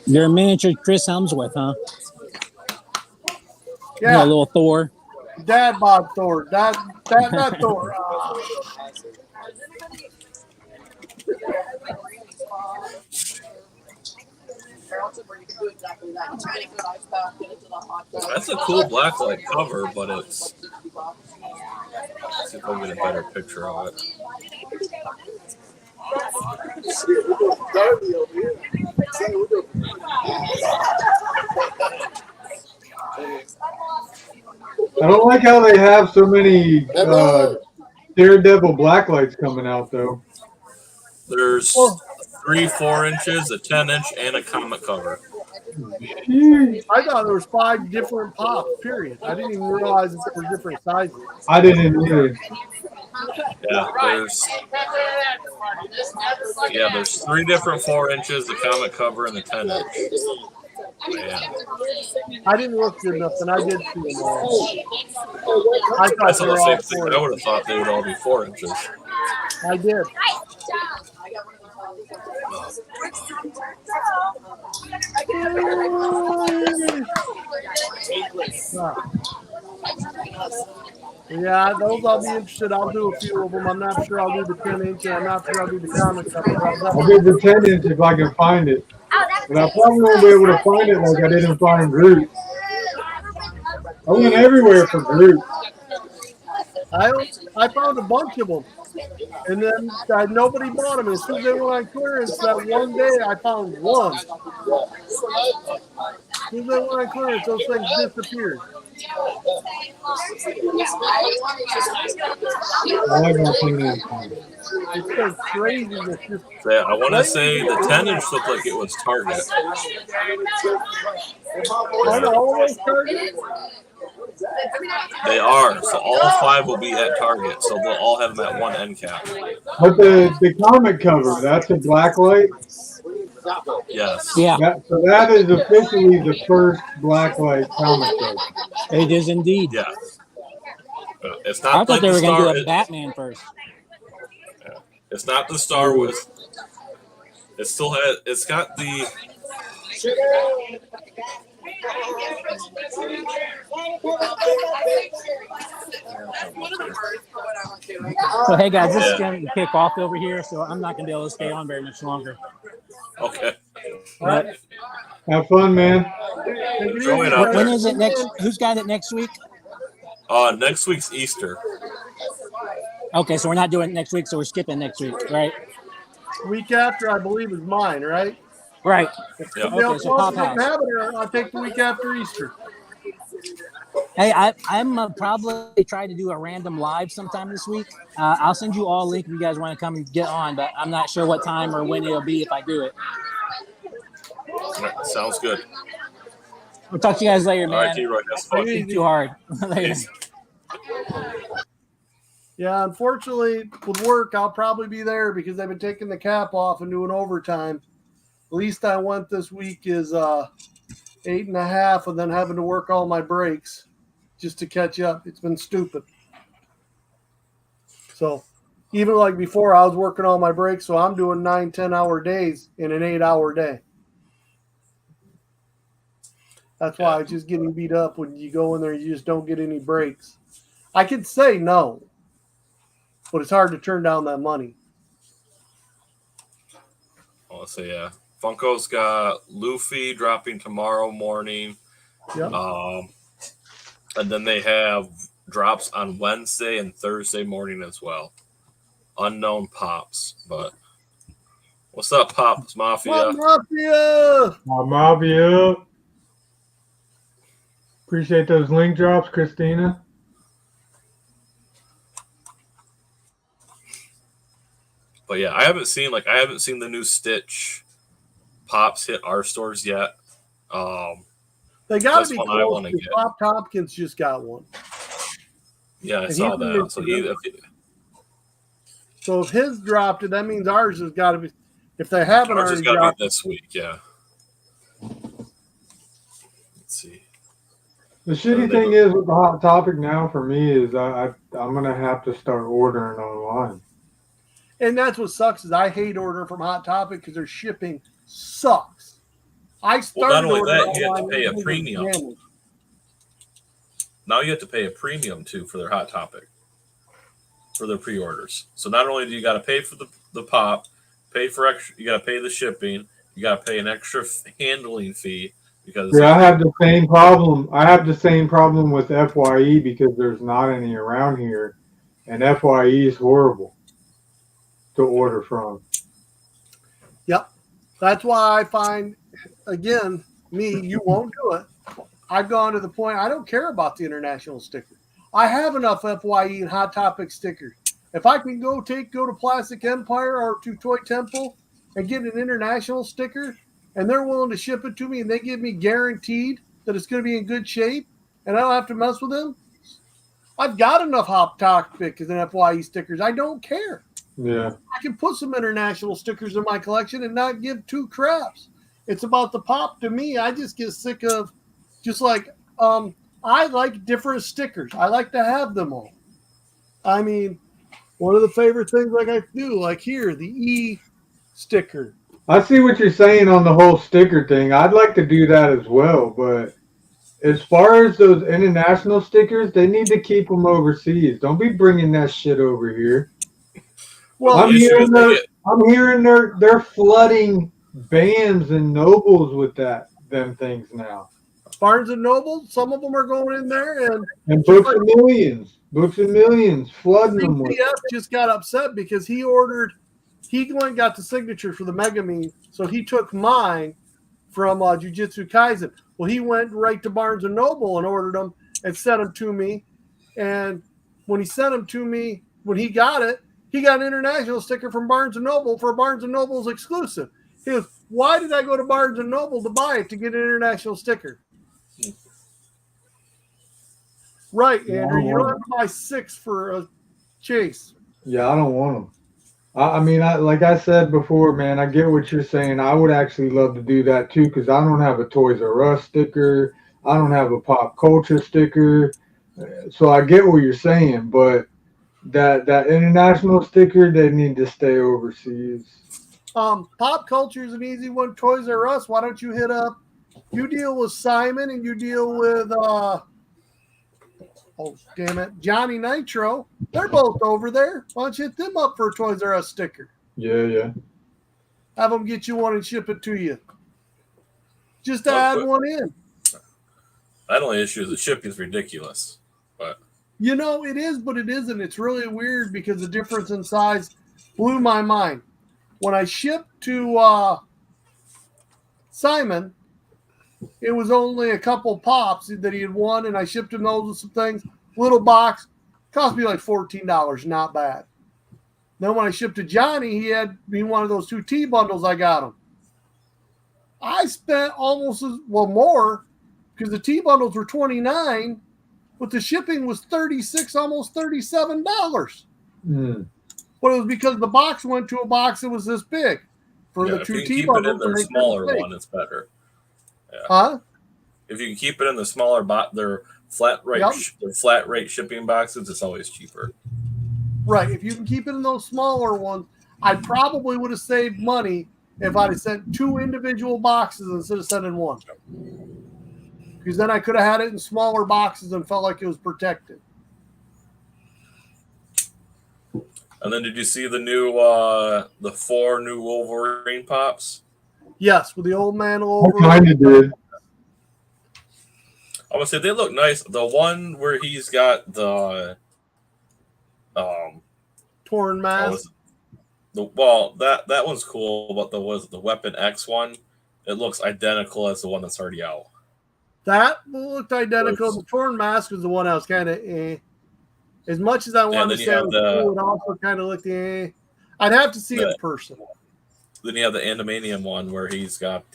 [SPEAKER 5] You're a miniature Chris Hemsworth, huh?
[SPEAKER 1] Yeah,
[SPEAKER 5] Yeah, a little Thor.
[SPEAKER 1] Dad bod Thor. Not Thor.
[SPEAKER 2] That's a cool blacklight cover, but it's. Let's see if I can get a better picture of it.
[SPEAKER 3] I don't like how they have so many Daredevil blacklights coming out though.
[SPEAKER 2] There's
[SPEAKER 1] Oh,
[SPEAKER 2] 3 4-inches, a 10-inch, and a comic cover.
[SPEAKER 3] Jeez.
[SPEAKER 1] I thought there was 5 different pops. Period. I didn't even realize that there were different sizes.
[SPEAKER 3] I didn't either.
[SPEAKER 2] There's 3 different 4-inches, the comic cover, and the 10-inch. Man,
[SPEAKER 1] I didn't look good enough, and I did see them all. I
[SPEAKER 2] I
[SPEAKER 1] thought
[SPEAKER 2] saw
[SPEAKER 1] they were
[SPEAKER 2] the
[SPEAKER 1] all
[SPEAKER 2] same thing.
[SPEAKER 1] 4
[SPEAKER 2] I would have
[SPEAKER 1] inches.
[SPEAKER 2] thought they would all be 4 inches.
[SPEAKER 1] I did. Yeah, those I'll be interested. I'll do a few of them. I'm not sure I'll do the 10-inch, and I'm not sure I'll do the comic cover. But I'll
[SPEAKER 3] I'll
[SPEAKER 1] definitely
[SPEAKER 3] get the 10-inch if I can find it. But I probably won't be able to find it like I didn't find Groot. I went everywhere for Groot.
[SPEAKER 1] I found a bunch of them, and then nobody bought them. As soon as they went on clearance, that one day I found one. As soon as they went on clearance, those things disappeared.
[SPEAKER 3] I like my 10-inch.
[SPEAKER 1] It's so crazy. It's just
[SPEAKER 2] So, yeah, I want to say the 10-inch looked like it was Target.
[SPEAKER 1] are all those Target?
[SPEAKER 2] They are. So all 5 will be at Target. So they'll all have them at one end cap.
[SPEAKER 3] But the comic cover, that's a blacklight.
[SPEAKER 2] Yes.
[SPEAKER 5] Yeah,
[SPEAKER 3] So that is officially the first blacklight comic cover.
[SPEAKER 5] it is indeed.
[SPEAKER 2] Yes. It's
[SPEAKER 5] I
[SPEAKER 2] not
[SPEAKER 5] thought
[SPEAKER 2] like
[SPEAKER 5] they
[SPEAKER 2] the
[SPEAKER 5] were going to
[SPEAKER 2] Star.
[SPEAKER 5] do a Batman first.
[SPEAKER 2] It's not the Star Wars. It still has. It's got the.
[SPEAKER 5] So, hey, guys, this is
[SPEAKER 2] Yeah.
[SPEAKER 5] going to kick off over here, so I'm not going to be able to stay on very much longer.
[SPEAKER 2] Okay.
[SPEAKER 5] But
[SPEAKER 3] Have fun, man.
[SPEAKER 2] Throw it out
[SPEAKER 5] when
[SPEAKER 2] there.
[SPEAKER 5] is it next? Who's got it next week?
[SPEAKER 2] Next week's Easter.
[SPEAKER 5] Okay, so we're not doing it next week, so we're skipping next week, right?
[SPEAKER 1] Week after, I believe, is mine, right?
[SPEAKER 5] Right.
[SPEAKER 2] Yeah.
[SPEAKER 5] Okay, so Pop
[SPEAKER 1] I'll
[SPEAKER 5] House.
[SPEAKER 1] have it, or I'll take the week after Easter.
[SPEAKER 5] Hey, I'm probably trying to do a random live sometime this week. I'll send you all a link if you guys want to come and get on, but I'm not sure what time or when it'll be if I do it.
[SPEAKER 2] Right, sounds good.
[SPEAKER 5] We'll talk to you guys later,
[SPEAKER 2] All
[SPEAKER 5] man.
[SPEAKER 2] right, T-Roy. That's fun.
[SPEAKER 5] Think too hard. Later.
[SPEAKER 2] Peace.
[SPEAKER 1] Yeah, unfortunately, with work, I'll probably be there because I've been taking the cap off and doing overtime. Least I went this week is 8.5, and then having to work all my breaks just to catch up. It's been stupid. So even like before, I was working all my breaks, so I'm doing 9-10 hour days in an 8-hour day. That's why it's just getting beat up when you go in there and you just don't get any breaks. I could say no, but it's hard to turn down that money.
[SPEAKER 2] Let's see. Yeah. Funko's got Luffy dropping tomorrow morning.
[SPEAKER 1] Yep.
[SPEAKER 2] And then they have drops on Wednesday and Thursday morning as well. Unknown pops, but what's up, Pops Mafia?
[SPEAKER 1] What Mafia?
[SPEAKER 3] Mafia. Appreciate those link drops, Christina.
[SPEAKER 2] But yeah, I haven't seen the new Stitch pops hit our stores yet.
[SPEAKER 1] They got
[SPEAKER 2] That's
[SPEAKER 1] to be
[SPEAKER 2] one I
[SPEAKER 1] close.
[SPEAKER 2] wanna get.
[SPEAKER 1] Bob Tompkins just got one.
[SPEAKER 2] Yeah, I
[SPEAKER 1] And
[SPEAKER 2] saw
[SPEAKER 1] he's
[SPEAKER 2] that. So
[SPEAKER 1] So if his dropped it, that means ours has got to be. If they haven't
[SPEAKER 2] Ours has
[SPEAKER 1] already
[SPEAKER 2] got to
[SPEAKER 1] dropped,
[SPEAKER 2] be this week. Yeah. Let's see.
[SPEAKER 3] The shitty thing is with the Hot Topic now for me is I'm gonna have to start ordering online.
[SPEAKER 1] and that's what sucks is I hate ordering from Hot Topic because their shipping sucks. I
[SPEAKER 2] Well,
[SPEAKER 1] started
[SPEAKER 2] not only
[SPEAKER 1] ordering
[SPEAKER 2] that, you have to
[SPEAKER 1] online
[SPEAKER 2] pay a
[SPEAKER 1] and it was
[SPEAKER 2] premium.
[SPEAKER 1] damaged.
[SPEAKER 2] Now you have to pay a premium too for their Hot Topic for their pre-orders. So not only do you got to pay for the pop, pay for extra, you got to pay the shipping, you got to pay an extra handling fee because
[SPEAKER 3] Yeah, I have the same problem. I have the same problem with FYE because there's not any around here, and FYE is horrible to order from.
[SPEAKER 1] Yep. That's why I find, again, you won't do it. I've gone to the point I don't care about the international sticker. I have enough FYE and Hot Topic stickers. If I can go to Plastic Empire or to Toy Temple and get an international sticker, and they're willing to ship it to me, and they give me guaranteed that it's going to be in good shape, and I don't have to mess with them, I've got enough Hot Topic and FYE stickers. I don't care.
[SPEAKER 3] Yeah.
[SPEAKER 1] I can put some international stickers in my collection and not give two craps. It's about the pop to me. I just get sick of just like I like different stickers. I like to have them all. I mean, one of the favorite things like I do, like here, the E sticker.
[SPEAKER 3] I see what you're saying on the whole sticker thing. I'd like to do that as well, but as far as those international stickers, they need to keep them overseas. Don't be bringing that shit over here.
[SPEAKER 1] Well,
[SPEAKER 3] I'm hearing they're flooding Bams and Nobles with them things now.
[SPEAKER 1] Barnes and Noble, some of them are going in there,
[SPEAKER 3] And Books and Millions, flooding them with.
[SPEAKER 1] CPF just got upset because he went and got the signature for the Megamine, so he took mine from Jujutsu Kaisen. Well, he went right to Barnes and Noble and ordered them and sent them to me. And when he sent them to me, when he got it, he got an international sticker from Barnes and Noble for Barnes and Noble's exclusive. He goes, "Why did I go to Barnes and Noble to buy it to get an international sticker?" Right, Andrew. You don't have to buy 6 for a chase.
[SPEAKER 3] Yeah, I don't want them. I mean, like I said before, man, I get what you're saying. I would actually love to do that too because I don't have a Toys R Us sticker. I don't have a pop culture sticker. So I get what you're saying, but that international sticker, they need to stay overseas.
[SPEAKER 1] Pop culture is an easy one. Toys R Us. Why don't you hit up? You deal with Simon and you deal with Johnny Nitro. They're both over there. Why don't you hit them up for a Toys R Us sticker?
[SPEAKER 3] Yeah.
[SPEAKER 1] Have them get you one and ship it to you. Just to add one in.
[SPEAKER 2] That only issue is the shipping is ridiculous. But
[SPEAKER 1] it is, but it isn't. It's really weird because the difference in size blew my mind. When I shipped to Simon, it was only a couple pops that he had won, and I shipped him those with some things. Little box, cost me like $14. Not bad. Then when I shipped to Johnny, he wanted those 2 T bundles. I got him. I spent almost more because the T bundles were $29, but the shipping was $36, almost $37. But it was because the box went to a box that was this big for the 2 T bundles.
[SPEAKER 2] If you can keep it in their smaller one, it's better. Yeah.
[SPEAKER 1] Huh?
[SPEAKER 2] If you can keep it in the smaller their flat rate shipping boxes, it's always cheaper.
[SPEAKER 1] Right. If you can keep it in those smaller ones, I probably would have saved money if I'd have sent 2 individual boxes instead of sending 1. Because then I could have had it in smaller boxes and felt like it was protected.
[SPEAKER 2] And then did you see the new the 4 new Wolverine pops?
[SPEAKER 1] Yes, with the old man
[SPEAKER 3] I kind of did.
[SPEAKER 2] I would say they look nice. The one where he's got the
[SPEAKER 1] torn mask.
[SPEAKER 2] That one's cool, but the Weapon X one, it looks identical as the one that's already out.
[SPEAKER 1] That looked identical. The torn mask was the one I was kind of As much as I wanted to say it was cool, it also kind of looked I'd have to see it in person.
[SPEAKER 2] Then you have the Animanium one where he's got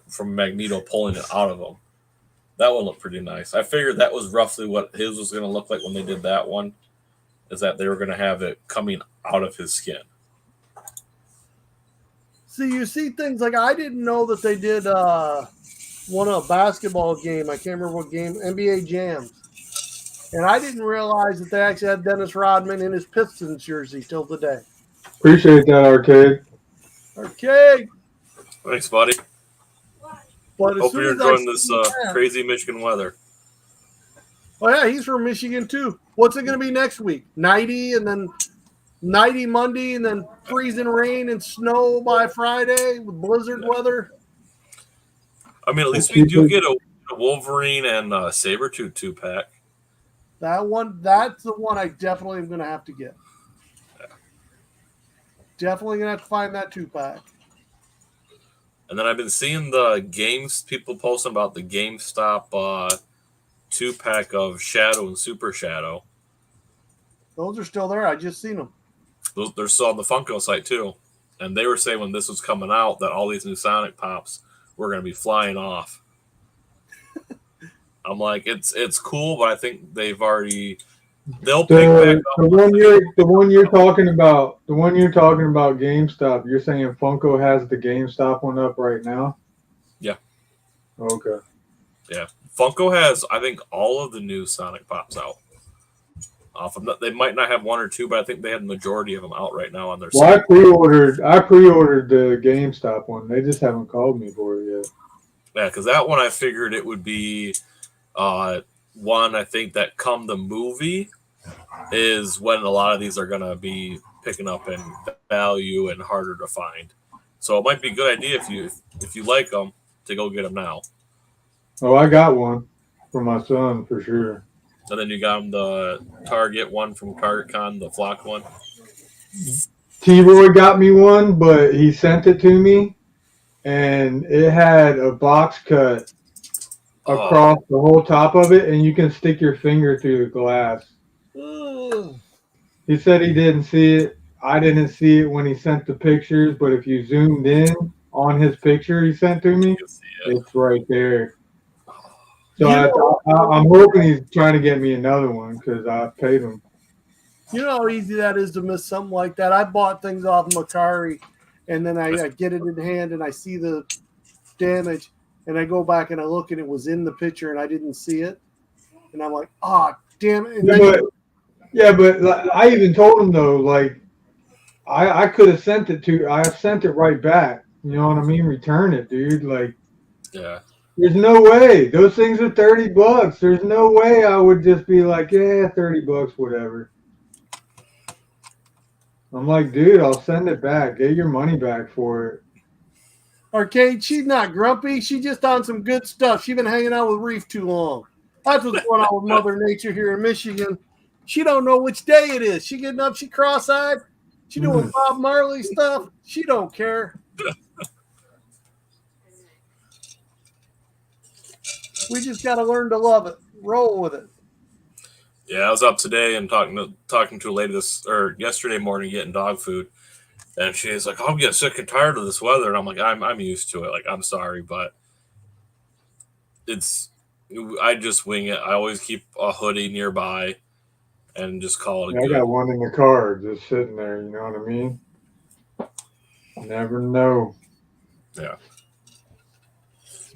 [SPEAKER 2] from Magneto pulling it out of him. That one looked pretty nice. I figured that was roughly what his was going to look like when they did that one. is that they were going to have it coming out of his skin.
[SPEAKER 1] See, you see things like I didn't know that they did one a basketball game. I can't remember what game, NBA Jams. And I didn't realize that they actually had Dennis Rodman in his Pistons jersey till today.
[SPEAKER 3] Appreciate that, Arcade.
[SPEAKER 1] Okay.
[SPEAKER 2] Thanks, buddy.
[SPEAKER 1] But as
[SPEAKER 2] Hope
[SPEAKER 1] soon
[SPEAKER 2] you're
[SPEAKER 1] as I
[SPEAKER 2] enjoying this
[SPEAKER 1] see that-
[SPEAKER 2] crazy Michigan weather.
[SPEAKER 1] Oh, yeah, he's from Michigan, too. What's it going to be next week? 90 and then 90 Monday and then freezing rain and snow by Friday with blizzard weather.
[SPEAKER 2] I mean, at least we do get a Wolverine and Sabretooth 2-pack.
[SPEAKER 1] That's the one I definitely am going to have to get. Definitely going to have to find that 2-pack.
[SPEAKER 2] And then I've been seeing the games, people posting about the GameStop 2-pack of Shadow and Super Shadow.
[SPEAKER 1] Those are still there. I just seen them.
[SPEAKER 2] They're still on the Funko site, too. And they were saying when this was coming out that all these new Sonic Pops were going to be flying off. I'm like, it's cool, but I think they'll pick back up.
[SPEAKER 3] The one you're talking about GameStop. You're saying Funko has the GameStop one up right now?
[SPEAKER 2] Yeah.
[SPEAKER 3] Okay.
[SPEAKER 2] Yeah, Funko has, I think, all of the new Sonic Pops out. They might not have one or two, but I think they have the majority of them out right now on their site.
[SPEAKER 3] Well, I pre-ordered the GameStop one. They just haven't called me for it yet.
[SPEAKER 2] Yeah, because that one I figured it would be one, I think, that come the movie is when a lot of these are going to be picking up in value and harder to find. So it might be a good idea if you like them to go get them now.
[SPEAKER 3] Oh, I got one for my son for sure.
[SPEAKER 2] And then you got him the Target one from TargetCon, the Flock one.
[SPEAKER 3] T-Roy got me one, but he sent it to me, and it had a box cut across the whole top of it, and you can stick your finger through the glass.
[SPEAKER 1] Ugh.
[SPEAKER 3] He said he didn't see it. I didn't see it when he sent the pictures, but if you zoomed in on his picture he sent to me, it's right there. So I'm hoping he's trying to get me another one because I paid him.
[SPEAKER 1] You know how easy that is to miss something like that. I bought things off Macari, and then I get it in hand, and I see the damage, and I go back and I look, and it was in the picture, and I didn't see it. And I'm like, damn it.
[SPEAKER 3] But like, I even told him, though, like, I could have sent it right back. You know what I mean? Return it, dude. Like,
[SPEAKER 2] yeah.
[SPEAKER 3] There's no way. Those things are $30. There's no way I would just be like, yeah, $30, whatever. I'm like, dude, I'll send it back. Get your money back for it.
[SPEAKER 1] Arcade, she's not grumpy. She's just on some good stuff. She's been hanging out with Reef too long. That's what's going on with Mother Nature here in Michigan. She don't know which day it is. She getting up, she cross-eyed. She doing Bob Marley stuff. She don't care. We just got to learn to love it. Roll with it.
[SPEAKER 2] Yeah, I was up today and talking to a lady yesterday morning getting dog food, and she's like, "I'm getting sick and tired of this weather," and I'm like, "I'm used to it. Like, I'm sorry, but I just wing it. I always keep a hoodie nearby, and just call it.
[SPEAKER 3] I got one in the car just sitting there. You know what I mean? Never know.
[SPEAKER 2] Yeah.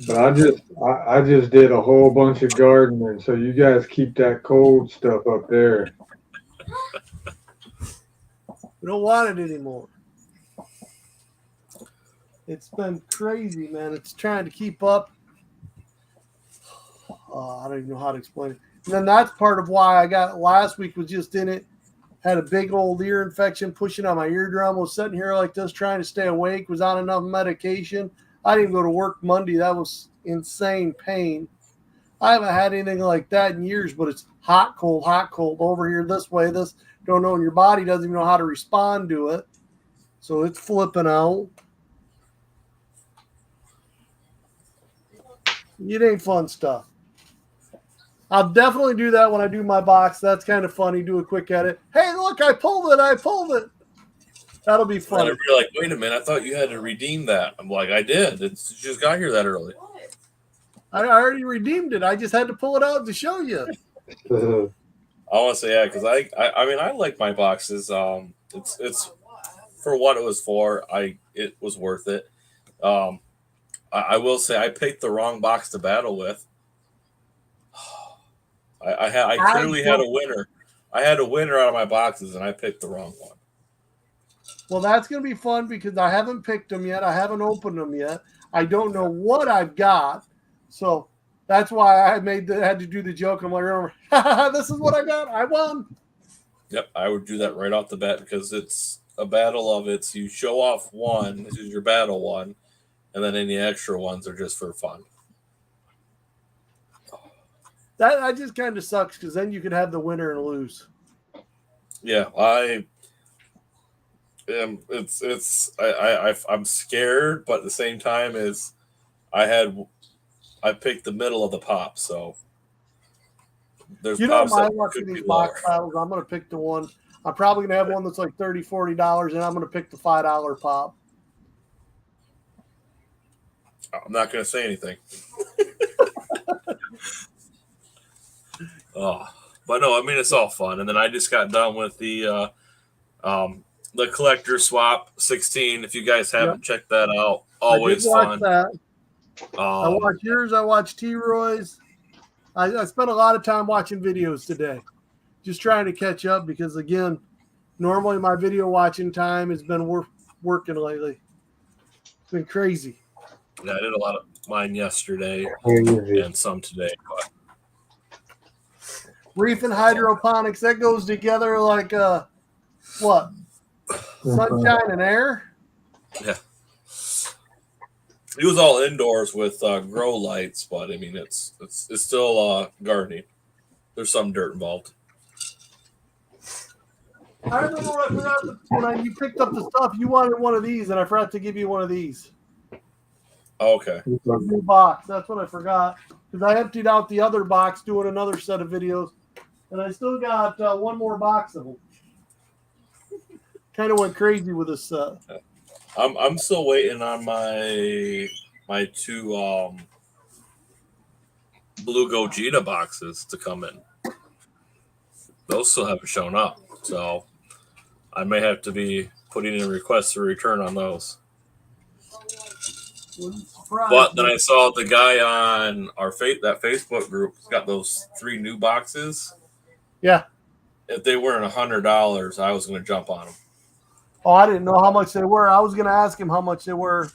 [SPEAKER 3] But I just did a whole bunch of gardening, so you guys keep that cold stuff up there.
[SPEAKER 1] We don't want it anymore. It's been crazy, man. It's trying to keep up. I don't even know how to explain it. And then that's part of why I got last week was just in it. Had a big old ear infection pushing on my eardrum. Was sitting here like this trying to stay awake. Was on enough medication. I didn't go to work Monday. That was insane pain. I haven't had anything like that in years, but it's hot, cold, over here this way. This don't know, and your body doesn't even know how to respond to it. So it's flipping out. It ain't fun stuff. I'll definitely do that when I do my box. That's kind of funny. Do a quick edit. Hey, look, I pulled it. That'll be fun.
[SPEAKER 2] And you're like, wait a minute, I thought you had to redeem that. I'm like, I did. It just got here that early.
[SPEAKER 1] I already redeemed it. I just had to pull it out to show you.
[SPEAKER 2] I want to say yeah, because I mean I like my boxes. It's for what it was for. It was worth it. I will say I picked the wrong box to battle with. I clearly had a winner. I had a winner out of my boxes, and I picked the wrong one.
[SPEAKER 1] Well, that's going to be fun because I haven't picked them yet. I haven't opened them yet. I don't know what I've got. So that's why I had to do the joke. I'm like, this is what I got. I won.
[SPEAKER 2] Yep, I would do that right off the bat because it's a battle of it's you show off one, this is your battle one, and then any extra ones are just for fun.
[SPEAKER 1] That just kind of sucks because then you could have the winner and lose.
[SPEAKER 2] Yeah, I'm scared, but at the same time I picked the middle of the pop, so there's
[SPEAKER 1] my luck in these box battles. I'm going to pick the one. I'm probably going to have one that's like $30, $40, and I'm going to pick the $5 pop.
[SPEAKER 2] I'm not going to say anything. But no, I mean it's all fun. And then I just got done with the collector swap 16. If you guys haven't checked that out, always fun.
[SPEAKER 1] That. I watched yours. I watched T-Roy's. I spent a lot of time watching videos today, just trying to catch up because again, normally my video watching time has been working lately. It's been crazy.
[SPEAKER 2] Yeah, I did a lot of mine yesterday and some today. But
[SPEAKER 1] reef and hydroponics, that goes together like what? Sunshine and air?
[SPEAKER 2] Yeah. It was all indoors with grow lights, but I mean it's still gardening. There's some dirt involved.
[SPEAKER 1] I remember when you picked up the stuff, you wanted one of these, and I forgot to give you one of these.
[SPEAKER 2] Okay.
[SPEAKER 1] New box. That's what I forgot because I emptied out the other box doing another set of videos, and I still got one more box of them. Kind of went crazy with this.
[SPEAKER 2] I'm still waiting on my two Blue Gogeta boxes to come in. Those still haven't shown up, so I may have to be putting in a request for return on those. But then I saw the guy on that Facebook group has got those 3 new boxes.
[SPEAKER 1] Yeah.
[SPEAKER 2] If they weren't $100, I was going to jump on them.
[SPEAKER 1] Oh, I didn't know how much they were. I was going to ask him how much they were.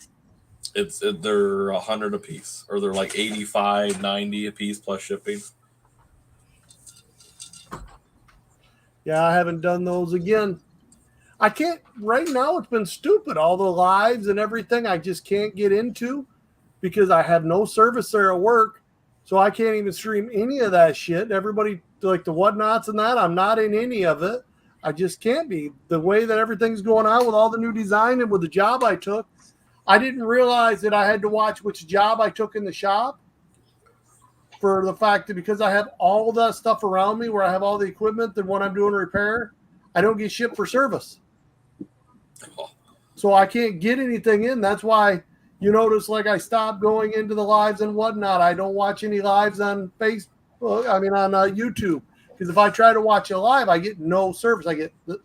[SPEAKER 2] They're 100 a piece, or they're like 85, 90 a piece plus shipping.
[SPEAKER 1] Yeah, I haven't done those again. I can't right now. It's been stupid. All the lives and everything I just can't get into because I have no service there at work. So I can't even stream any of that shit. Everybody like the whatnots and that. I'm not in any of it. I just can't be. The way that everything's going on with all the new design and with the job I took, I didn't realize that I had to watch which job I took in the shop for the fact that because I have all that stuff around me where I have all the equipment that when I'm doing a repair, I don't get shipped for service. So I can't get anything in. That's why you notice like I stopped going into the lives and whatnot. I don't watch any lives on Facebook. I mean, on YouTube. Because if I try to watch a live, I get no service. I get the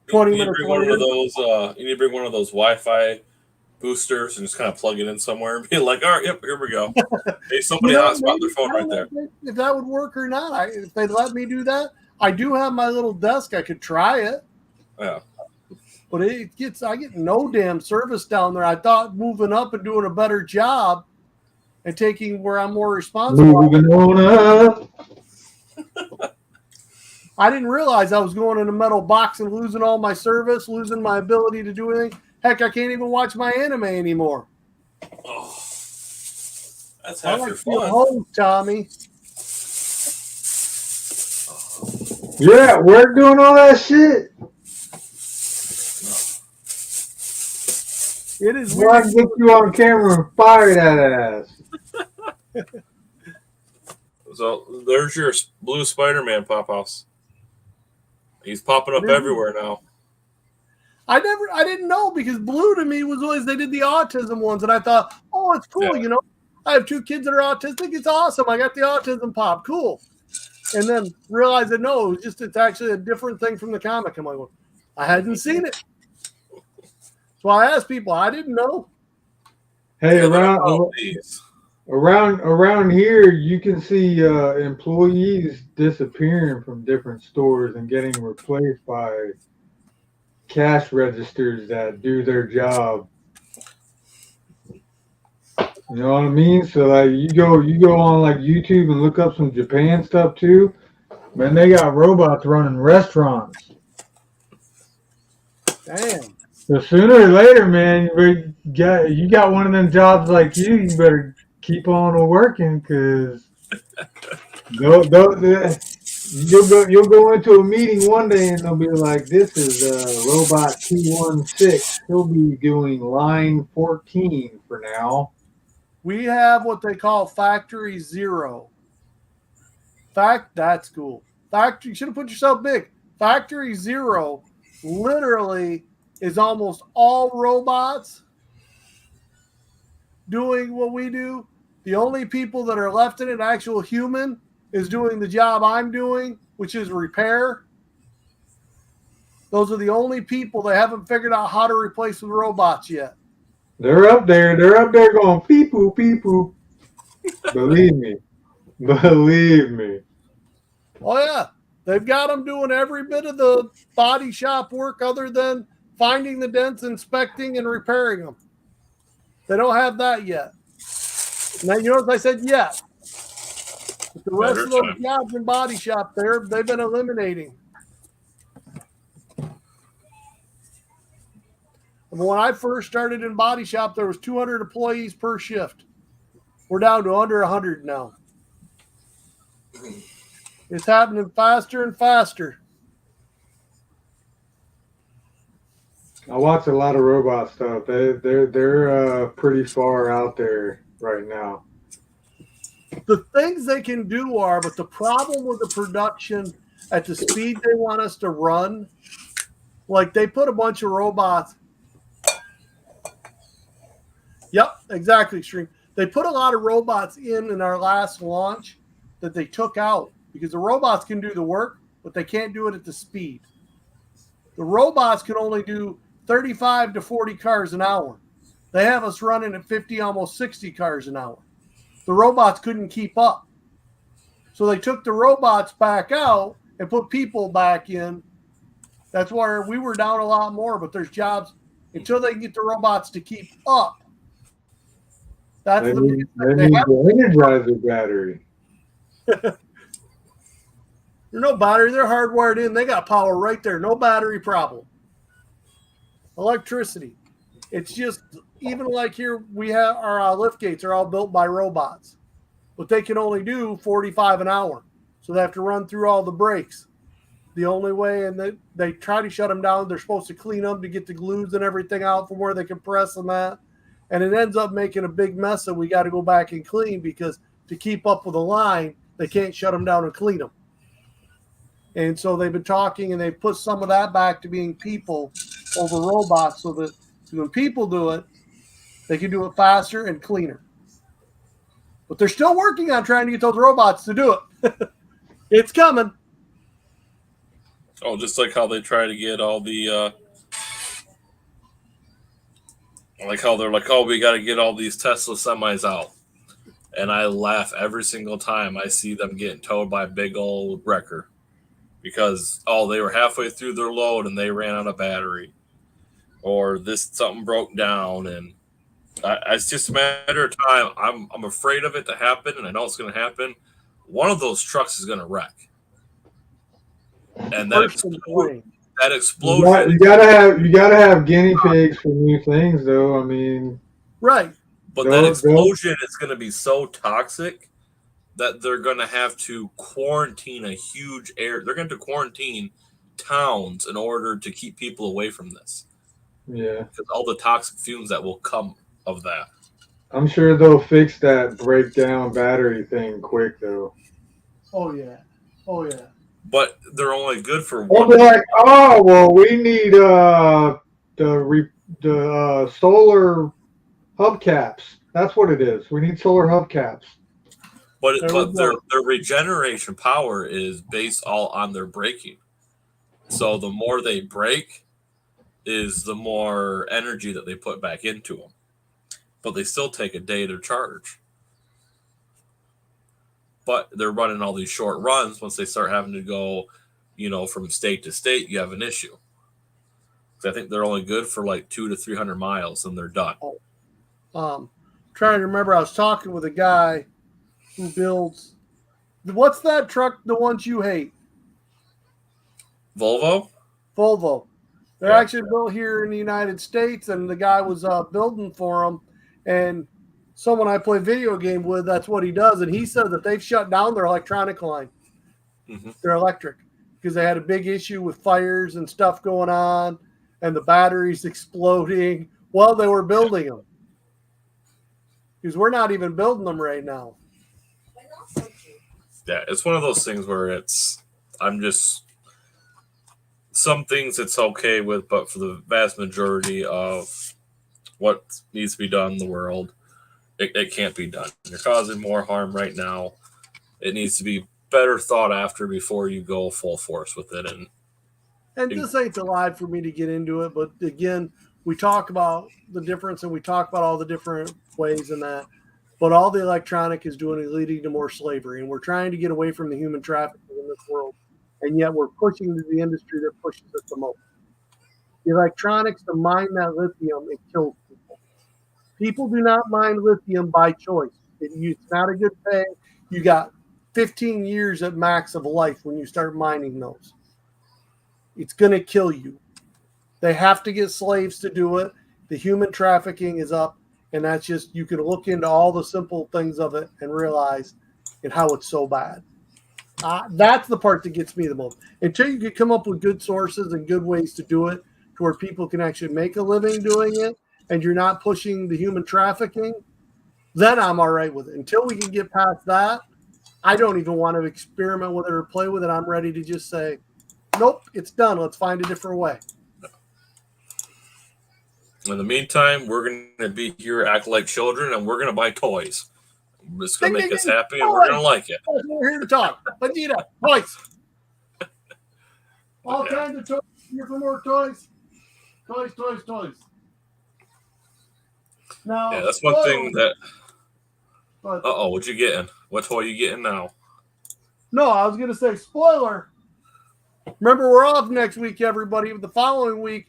[SPEAKER 1] 20 minutes later.
[SPEAKER 2] You need to bring one of those Wi-Fi boosters and just kind of plug it in somewhere and be like, all right, yep, here we go. Hey, somebody hotspot their phone right there.
[SPEAKER 1] If that would work or not. If they'd let me do that, I do have my little desk. I could try it.
[SPEAKER 2] Yeah.
[SPEAKER 1] But I get no damn service down there. I thought moving up and doing a better job and taking where I'm more responsible.
[SPEAKER 3] Moving on up.
[SPEAKER 1] I didn't realize I was going in a metal box and losing all my service, losing my ability to do anything. Heck, I can't even watch my anime anymore.
[SPEAKER 2] Oh, that's half your fun.
[SPEAKER 1] Home, Tommy.
[SPEAKER 3] Yeah, we're doing all that shit.
[SPEAKER 1] It is
[SPEAKER 3] weird. I can get you on camera and fire that ass.
[SPEAKER 2] So there's your blue Spider-Man pop house. He's popping up everywhere now.
[SPEAKER 1] I didn't know because blue to me was always they did the autism ones, and I thought, oh, it's cool. Yeah. You know, I have 2 kids that are autistic. It's awesome. I got the autism pop. Cool. and then realized that no, it's actually a different thing from the comic. I'm like, well, I hadn't seen it. So I asked people, I didn't know.
[SPEAKER 3] Hey,
[SPEAKER 2] Yeah, they're about these.
[SPEAKER 3] around here, you can see employees disappearing from different stores and getting replaced by cash registers that do their job. You know what I mean? So like you go on like YouTube and look up some Japan stuff too. Man, they got robots running restaurants.
[SPEAKER 1] Damn.
[SPEAKER 3] So sooner or later, man, you got one of them jobs like you better keep on working because you'll go into a meeting one day and they'll be like, "This is Robot 216. He'll be doing line 14 for now."
[SPEAKER 1] We have what they call Factory Zero. That's cool. Factory, you should have put yourself big. Factory Zero literally is almost all robots doing what we do. The only people that are left in it, actual human, is doing the job I'm doing, which is repair. Those are the only people they haven't figured out how to replace with robots yet.
[SPEAKER 3] They're up there. They're up there going pee poo pee poo. Believe me. Believe me.
[SPEAKER 1] Oh yeah, they've got them doing every bit of the body shop work other than finding the dents, inspecting, and repairing them. They don't have that yet. Now you notice I said yet. But the rest of those jobs in body shop, they've been eliminating. And when I first started in body shop, there was 200 employees per shift. We're down to under 100 now. It's happening faster and faster.
[SPEAKER 3] I watch a lot of robot stuff. They're pretty far out there right now.
[SPEAKER 1] The things they can do are, but the problem with the production at the speed they want us to run, like they put a bunch of robots. Yep, exactly, Extreme. They put a lot of robots in our last launch that they took out because the robots can do the work, but they can't do it at the speed. The robots can only do 35 to 40 cars an hour. They have us running at 50, almost 60 cars an hour. The robots couldn't keep up. So they took the robots back out and put people back in. That's where we were down a lot more, but there's jobs until they get the robots to keep up. That's
[SPEAKER 3] They
[SPEAKER 1] the
[SPEAKER 3] need the Energizer battery.
[SPEAKER 1] There's no battery. They're hardwired in. They got power right there. No battery problem. Electricity. It's just, even like here, we have our lift gates are all built by robots, but they can only do 45 an hour. So they have to run through all the brakes. The only way, and they try to shut them down. They're supposed to clean them to get the glues and everything out from where they can press them at. And it ends up making a big mess that we got to go back and clean because to keep up with the line, they can't shut them down and clean them. And so they've been talking and they put some of that back to being people over robots so that when people do it, they can do it faster and cleaner. But they're still working on trying to get those robots to do it. It's coming.
[SPEAKER 2] Oh, just like how they try to get all the like how they're like, oh, we got to get all these Tesla semis out. And I laugh every single time I see them getting towed by a big old wrecker because, oh, they were halfway through their load and they ran out of battery. Or something broke down. And it's just a matter of time. I'm afraid of it to happen, and I know it's going to happen. One of those trucks is going to wreck. And that explosion.
[SPEAKER 3] You gotta have guinea pigs for new things, though. I mean,
[SPEAKER 1] right.
[SPEAKER 2] But that explosion is going to be so toxic that they're going to have to quarantine a huge area. They're going to quarantine towns in order to keep people away from this.
[SPEAKER 3] Yeah,
[SPEAKER 2] because all the toxic fumes that will come of that.
[SPEAKER 3] I'm sure they'll fix that breakdown battery thing quick, though.
[SPEAKER 1] Oh yeah.
[SPEAKER 2] But they're only good for
[SPEAKER 3] They'll
[SPEAKER 2] one.
[SPEAKER 3] be like, oh well, we need the solar hubcaps. That's what it is. We need solar hubcaps.
[SPEAKER 2] But
[SPEAKER 1] There
[SPEAKER 2] but
[SPEAKER 1] we
[SPEAKER 2] their
[SPEAKER 1] go.
[SPEAKER 2] regeneration power is based all on their braking. So the more they brake, is the more energy that they put back into them. But they still take a day to charge. But they're running all these short runs. Once they start having to go, from state to state, you have an issue. I think they're only good for like 200 to 300 miles, and they're done.
[SPEAKER 1] Trying to remember, I was talking with a guy who builds. What's that truck? The ones you hate?
[SPEAKER 2] Volvo?
[SPEAKER 1] Volvo. They're
[SPEAKER 2] Yeah.
[SPEAKER 1] actually built here in the United States, and the guy was building for them. And someone I play video game with, that's what he does. And he said that they've shut down their electronic line.
[SPEAKER 2] Mm-hmm.
[SPEAKER 1] They're electric because they had a big issue with fires and stuff going on, and the batteries exploding while they were building them. Because we're not even building them right now.
[SPEAKER 2] Yeah, it's one of those things where some things it's okay with, but for the vast majority of what needs to be done in the world, it can't be done. You're causing more harm right now. It needs to be better thought after before you go full force with it.
[SPEAKER 1] And this ain't the live for me to get into it, but again, we talk about the difference and we talk about all the different ways in that. But all the electronic is doing is leading to more slavery, and we're trying to get away from the human trafficking in this world, and yet we're pushing to the industry that pushes it the most. The electronics, to mine that lithium, it kills people. People do not mine lithium by choice. It's not a good pay. You got 15 years at max of life when you start mining those. It's going to kill you. They have to get slaves to do it. The human trafficking is up, and that's just, you can look into all the simple things of it and realize and how it's so bad. That's the part that gets me the most. Until you can come up with good sources and good ways to do it to where people can actually make a living doing it, and you're not pushing the human trafficking, then I'm all right with it. Until we can get past that, I don't even want to experiment with it or play with it. I'm ready to just say, nope, it's done. Let's find a different way.
[SPEAKER 2] In the meantime, we're going to be here, act like children, and we're going to buy toys. It's going to make us happy, and we're going to like it.
[SPEAKER 1] We're here to talk. Vegeta, toys. All kinds of toys. Here for more toys. Toys. Now,
[SPEAKER 2] Yeah, that's one thing that. What you getting? What toy you getting now?
[SPEAKER 1] No, I was going to say spoiler. Remember, we're off next week, everybody. The following week,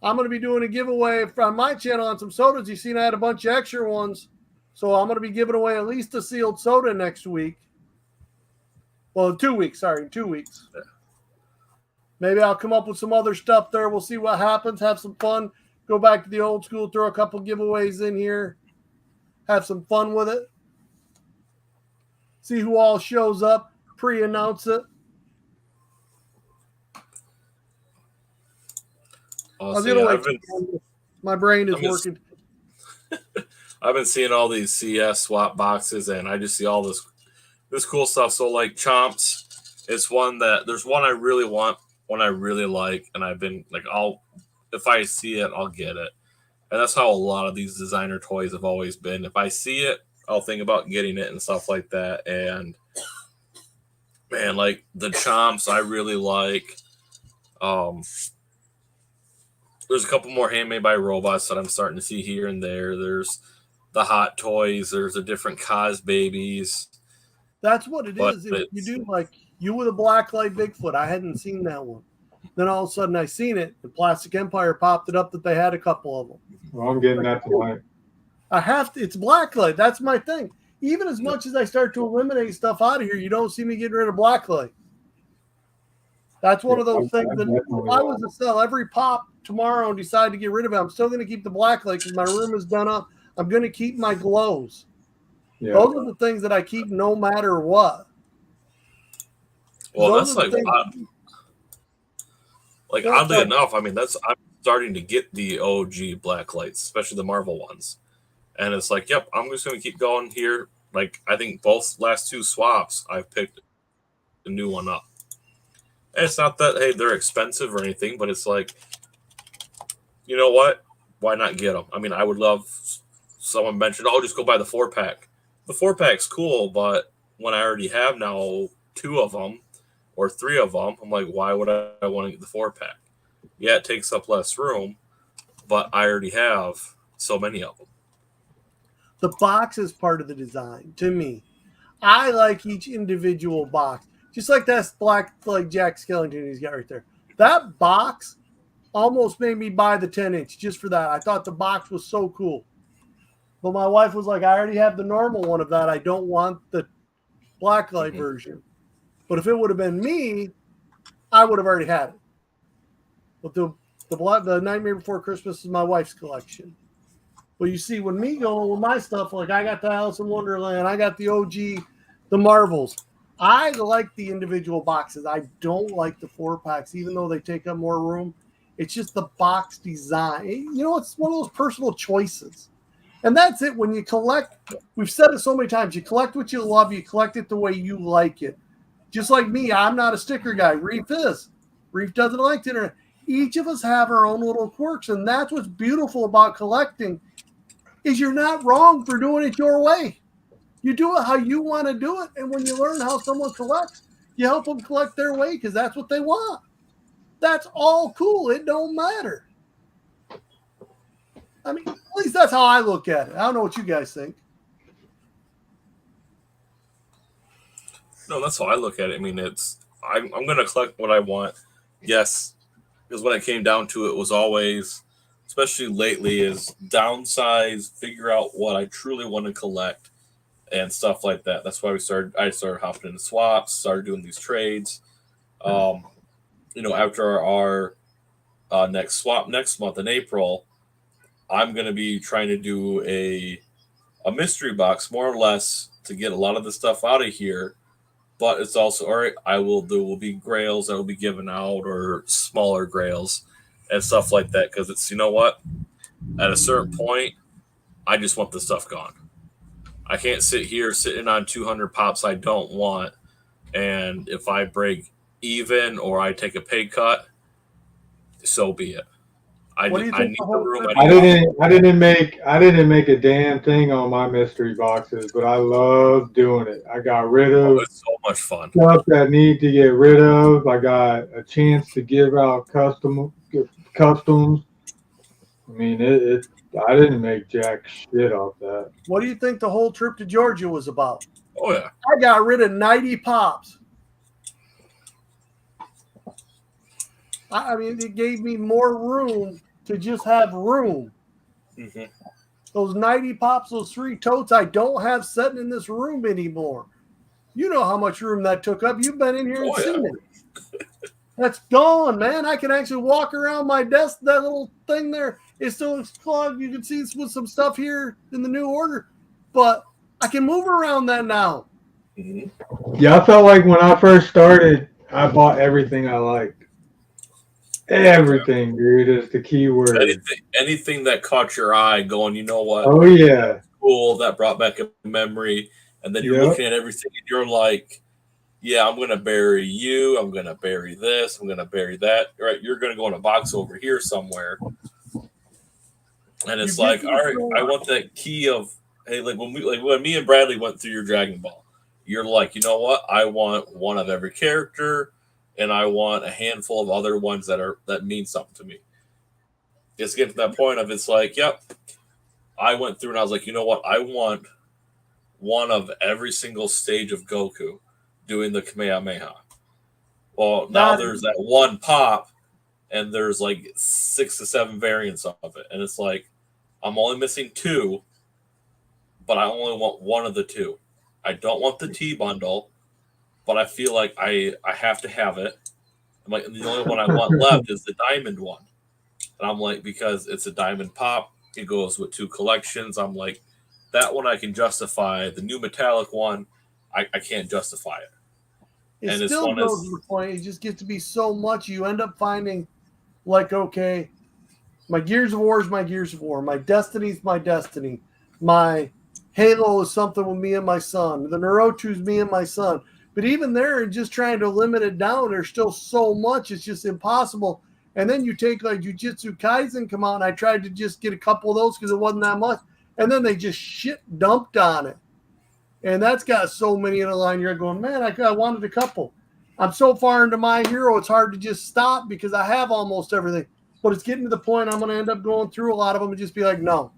[SPEAKER 1] I'm going to be doing a giveaway on my channel on some sodas. You seen I had a bunch of extra ones. So I'm going to be giving away at least a sealed soda next week. Well, in 2 weeks. Sorry, in 2 weeks.
[SPEAKER 2] Yeah.
[SPEAKER 1] Maybe I'll come up with some other stuff there. We'll see what happens. Have some fun. Go back to the old school. Throw a couple giveaways in here. Have some fun with it. See who all shows up. Pre-announce it. My brain is working.
[SPEAKER 2] I've been seeing all these CS swap boxes, and I just see all this cool stuff. So like Chomps, it's one that there's one I really want, one I really like, and I've been like, if I see it, I'll get it. And that's how a lot of these designer toys have always been. If I see it, I'll think about getting it and stuff like that. And man, like the Chomps, I really like. There's a couple more handmade by robots that I'm starting to see here and there. There's the Hot Toys. There's the different Cos babies.
[SPEAKER 1] That's what it is. You do like you with a blacklight Bigfoot. I hadn't seen that one. Then all of a sudden I seen it. The Plastic Empire popped it up that they had a couple of them.
[SPEAKER 3] Well, I'm getting that tonight.
[SPEAKER 1] I have to. It's blacklight. That's my thing. Even as much as I start to eliminate stuff out of here, you don't see me getting rid of blacklight. That's one of those things that if I was to sell every pop tomorrow and decide to get rid of it, I'm still going to keep the blacklight because my room is done up. I'm going to keep my glows. Yeah. Those are the things that I keep no matter what.
[SPEAKER 2] Well, those that's like oddly enough, I mean, I'm starting to get the OG blacklights, especially the Marvel ones. And it's like, yep, I'm just going to keep going here. Like, I think both last two swaps, I've picked a new one up. And it's not that, hey, they're expensive or anything, but it's like, you know what? Why not get them? I mean, I would love someone mentioned, just go buy the 4-pack. The 4-pack's cool, but when I already have now 2 of them or 3 of them, I'm like, why would I want to get the 4-pack? Yeah, it takes up less room, but I already have so many of them.
[SPEAKER 1] The box is part of the design to me. I like each individual box, just like that black, like Jack Skellington he's got right there. That box almost made me buy the 10-inch just for that. I thought the box was so cool. But my wife was like, I already have the normal one of that. I don't want the blacklight version. But if it would have been me, I would have already had it. But the Nightmare Before Christmas is my wife's collection. But you see, when me going with my stuff, like I got the Alice in Wonderland, I got the OG, the Marvels. I like the individual boxes. I don't like the 4-packs, even though they take up more room. It's just the box design. You know, it's one of those personal choices. And that's it. When you collect, we've said it so many times, you collect what you love, you collect it the way you like it. Just like me, I'm not a sticker guy. Reef is. Reef doesn't like the internet. Each of us have our own little quirks, and that's what's beautiful about collecting, is you're not wrong for doing it your way. You do it how you want to do it, and when you learn how someone collects, you help them collect their way because that's what they want. That's all cool. It don't matter. I mean, at least that's how I look at it. I don't know what you guys think.
[SPEAKER 2] No, that's how I look at it. I mean, I'm going to collect what I want. Yes, because when it came down to it, was always, especially lately, is downsize, figure out what I truly want to collect, and stuff like that. That's why I started hopping into swaps, started doing these trades. After our next swap next month in April, I'm going to be trying to do a mystery box, more or less, to get a lot of the stuff out of here. But it's also, all right, there will be grails that will be given out, or smaller grails and stuff like that. Because it's, you know what? At a certain point, I just want the stuff gone. I can't sit here sitting on 200 pops I don't want. And if I break even or I take a pay cut, so be it. I need the room.
[SPEAKER 3] I didn't make a damn thing on my mystery boxes, but I love doing it. I got rid of
[SPEAKER 2] it's so much fun
[SPEAKER 3] stuff that need to get rid of. I got a chance to give out customs. I mean, I didn't make jack shit off that.
[SPEAKER 1] What do you think the whole trip to Georgia was about?
[SPEAKER 2] Oh yeah,
[SPEAKER 1] I got rid of 90 pops. I mean, it gave me more room to just have room.
[SPEAKER 2] Mm-hmm.
[SPEAKER 1] Those 90 pops, those 3 totes, I don't have sitting in this room anymore. You know how much room that took up. You've been in here and seen it. That's gone, man. I can actually walk around my desk. That little thing there is still clogged. You can see it's with some stuff here in the new order, but I can move around that now.
[SPEAKER 2] Mm-hmm.
[SPEAKER 3] Yeah, I felt like when I first started, I bought everything I liked. Everything, dude, is the key word.
[SPEAKER 2] Anything that caught your eye, going, you know what?
[SPEAKER 3] Oh yeah,
[SPEAKER 2] cool. That brought back a memory, and then you're looking at everything, and you're like, "Yeah, I'm gonna bury you. I'm gonna bury this. I'm gonna bury that." Right? You're gonna go in a box over here somewhere, and it's like, all right, I want that key of, hey, like when me and Bradley went through your Dragon Ball, you're like, you know what? I want one of every character. And I want a handful of other ones that mean something to me. It's getting to that point of, it's like, yep. I went through and I was like, you know what? I want one of every single stage of Goku doing the Kamehameha. Well, now there's that one pop, and there's like 6 to 7 variants of it. And it's like, I'm only missing 2, but I only want one of the 2. I don't want the T bundle. But I feel like I have to have it. I'm like, the only one I want left is the diamond one. And I'm like, because it's a diamond pop, it goes with 2 collections. I'm like, that one I can justify. The new metallic one, I can't justify it.
[SPEAKER 1] It still goes to the point, it just gets to be so much. You end up finding, like, okay, my Gears of War is my Gears of War. My Destiny's my Destiny. My Halo is something with me and my son. The Naruto's me and my son. But even there, just trying to limit it down, there's still so much. It's just impossible. And then you take like Jujutsu Kaisen come out, and I tried to just get a couple of those because it wasn't that much. And then they just shit dumped on it. And that's got so many in the line. You're going, man, I wanted a couple. I'm so far into My Hero, it's hard to just stop because I have almost everything. But it's getting to the point I'm going to end up going through a lot of them and just be like, no,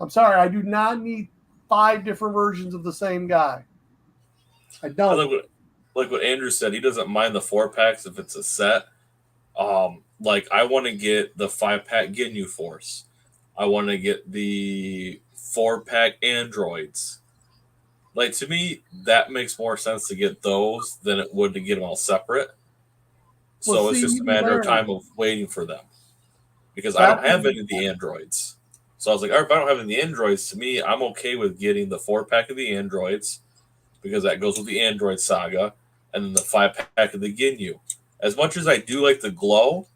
[SPEAKER 1] I'm sorry. I do not need 5 different versions of the same guy. I don't.
[SPEAKER 2] Like what Andrew said, he doesn't mind the 4-packs if it's a set. Like I want to get the 5-pack Ginyu Force. I want to get the 4-pack androids. Like to me, that makes more sense to get those than it would to get them all separate. So it's just a matter of time of waiting for them. Because I don't have any of the androids. So I was like, all right, if I don't have any of the androids, to me, I'm okay with getting the 4-pack of the androids because that goes with the Android saga, and then the 5-pack of the Ginyu. As much as I do like the glow,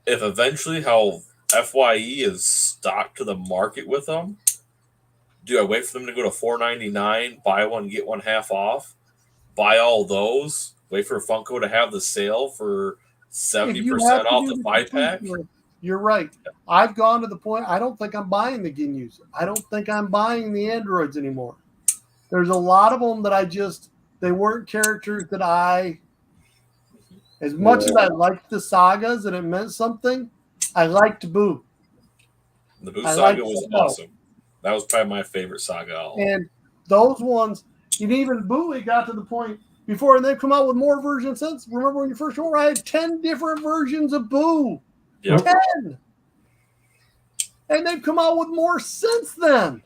[SPEAKER 2] if eventually how FYE is stocked to the market with them, do I wait for them to go to $4.99, buy one, get one half off, buy all those, wait for Funko to have the sale for 70% off the 5-pack?
[SPEAKER 1] You're right. I've gone to the point, I don't think I'm buying the Ginyus. I don't think I'm buying the androids anymore. There's a lot of them that they weren't characters that as much as I liked the sagas and it meant something, I liked Boo.
[SPEAKER 2] The Boo saga was awesome. That was probably my favorite saga.
[SPEAKER 1] And those ones, and even Boo, it got to the point before, and they've come out with more versions since. Remember when you first were, I had 10 different versions of Boo. Yep. 10. And they've come out with more since then.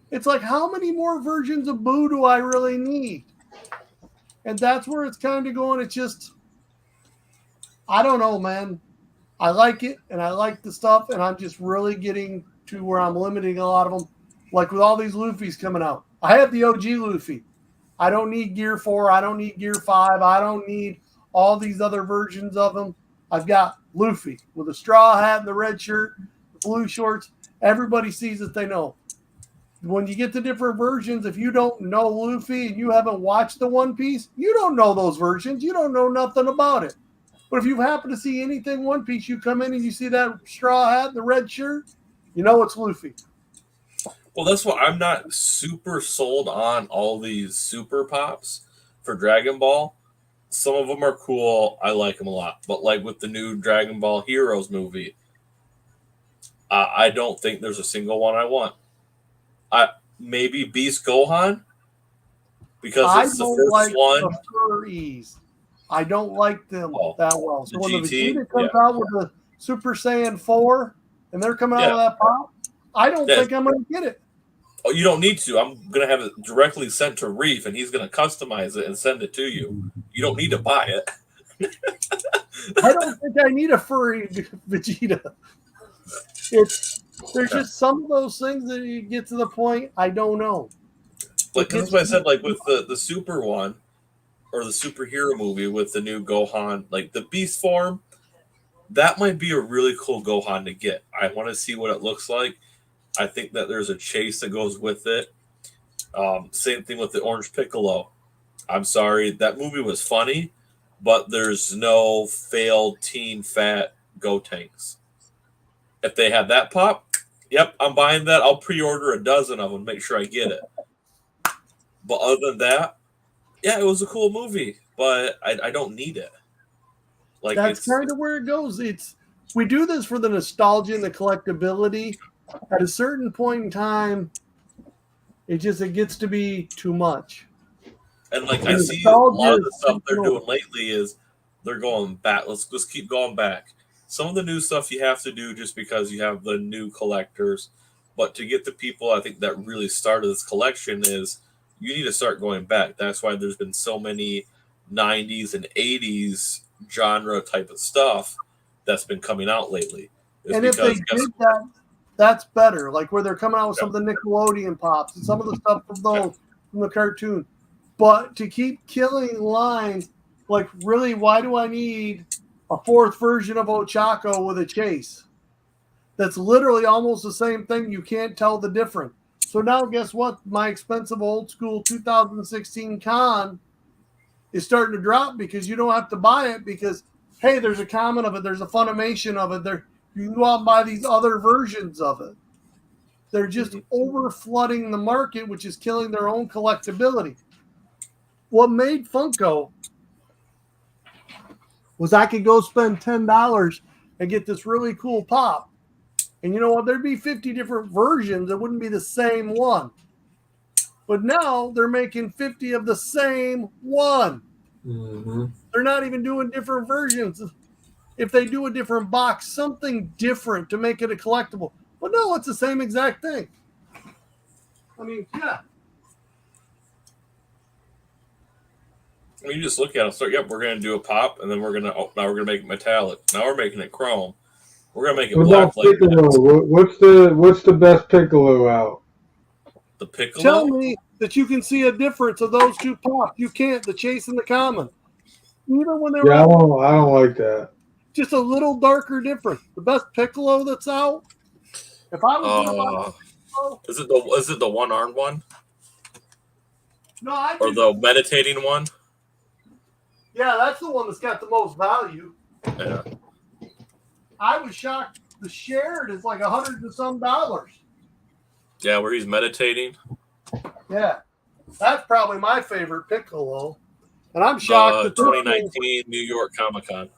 [SPEAKER 1] It's like, how many more versions of Boo do I really need? And that's where it's kind of going. It's just, I don't know, man. I like it, and I like the stuff, and I'm just really getting to where I'm limiting a lot of them. Like with all these Luffys coming out. I have the OG Luffy. I don't need Gear 4. I don't need Gear 5. I don't need all these other versions of them. I've got Luffy with a straw hat and the red shirt, the blue shorts. Everybody sees it, they know. When you get the different versions, if you don't know Luffy and you haven't watched the One Piece, you don't know those versions. You don't know nothing about it. But if you happen to see anything One Piece, you come in and you see that straw hat and the red shirt, you know it's Luffy.
[SPEAKER 2] Well, that's why I'm not super sold on all these super pops for Dragon Ball. Some of them are cool. I like them a lot. But like with the new Dragon Ball Heroes movie, I don't think there's a single one I want. Maybe Beast Gohan, because it's the first one.
[SPEAKER 1] The furries. I don't like them that well. So when the Vegeta comes out with the Super Saiyan 4 and they're coming out of that pop, I don't think I'm going to get it.
[SPEAKER 2] Oh, you don't need to. I'm going to have it directly sent to Reef, and he's going to customize it and send it to you. You don't need to buy it.
[SPEAKER 1] I don't think I need a furry Vegeta. There's just some of those things that you get to the point, I don't know.
[SPEAKER 2] Like, that's what I said, like with the Super one, or the superhero movie with the new Gohan, like the Beast form, that might be a really cool Gohan to get. I want to see what it looks like. I think that there's a chase that goes with it. Same thing with the Orange Piccolo. I'm sorry, that movie was funny, but there's no failed teen fat Gotenks. If they had that pop, yep, I'm buying that. I'll pre-order a dozen of them, make sure I get it. But other than that, yeah, it was a cool movie, but I don't need it. Like
[SPEAKER 1] that's kind of where it goes. We do this for the nostalgia and the collectability. At a certain point in time, it gets to be too much.
[SPEAKER 2] And like I see a lot of the stuff they're doing lately is they're going back. Let's keep going back. Some of the new stuff you have to do just because you have the new collectors, but to get the people I think that really started this collection is you need to start going back. That's why there's been so many 90s and 80s genre type of stuff that's been coming out lately.
[SPEAKER 1] And if they did that, that's better. Like where they're coming out with some of the Nickelodeon pops and some of the stuff from the cartoon. But to keep killing lines, like really, why do I need a 4th version of Ochako with a chase? That's literally almost the same thing. You can't tell the difference. So now guess what? My expensive old school 2016 Con is starting to drop because you don't have to buy it because, hey, there's a comment of it. There's a Funimation of it. You can go out and buy these other versions of it. They're just over flooding the market, which is killing their own collectability. What made Funko was I could go spend $10 and get this really cool pop. And you know what? There'd be 50 different versions. It wouldn't be the same one. But now they're making 50 of the same one.
[SPEAKER 3] Mm-hmm.
[SPEAKER 1] They're not even doing different versions. If they do a different box, something different to make it a collectible. But no, it's the same exact thing. I mean, yeah.
[SPEAKER 2] I mean, you just look at it. Start. Yep, we're gonna do a pop, and then now we're gonna make it metallic. Now we're making it chrome. We're gonna make it
[SPEAKER 3] What
[SPEAKER 2] black
[SPEAKER 3] about
[SPEAKER 2] like
[SPEAKER 3] Piccolo?
[SPEAKER 2] that.
[SPEAKER 3] What's the best Piccolo out?
[SPEAKER 2] The Piccolo.
[SPEAKER 1] Tell me that you can see a difference of those two pops. You can't. The Chase and the Common. Even when they were
[SPEAKER 3] Yeah, I don't like that.
[SPEAKER 1] just a little darker difference. The best Piccolo that's out. If I was going to buy Piccolo,
[SPEAKER 2] is it the one armed one
[SPEAKER 1] no, I
[SPEAKER 2] or
[SPEAKER 1] think,
[SPEAKER 2] the meditating one?
[SPEAKER 1] yeah, that's the one that's got the most value.
[SPEAKER 2] Yeah.
[SPEAKER 1] I was shocked. The shared is like $100 and some.
[SPEAKER 2] Yeah, where he's meditating.
[SPEAKER 1] Yeah, that's probably my favorite Piccolo, and I'm shocked that
[SPEAKER 2] 2019 New York Comic Con.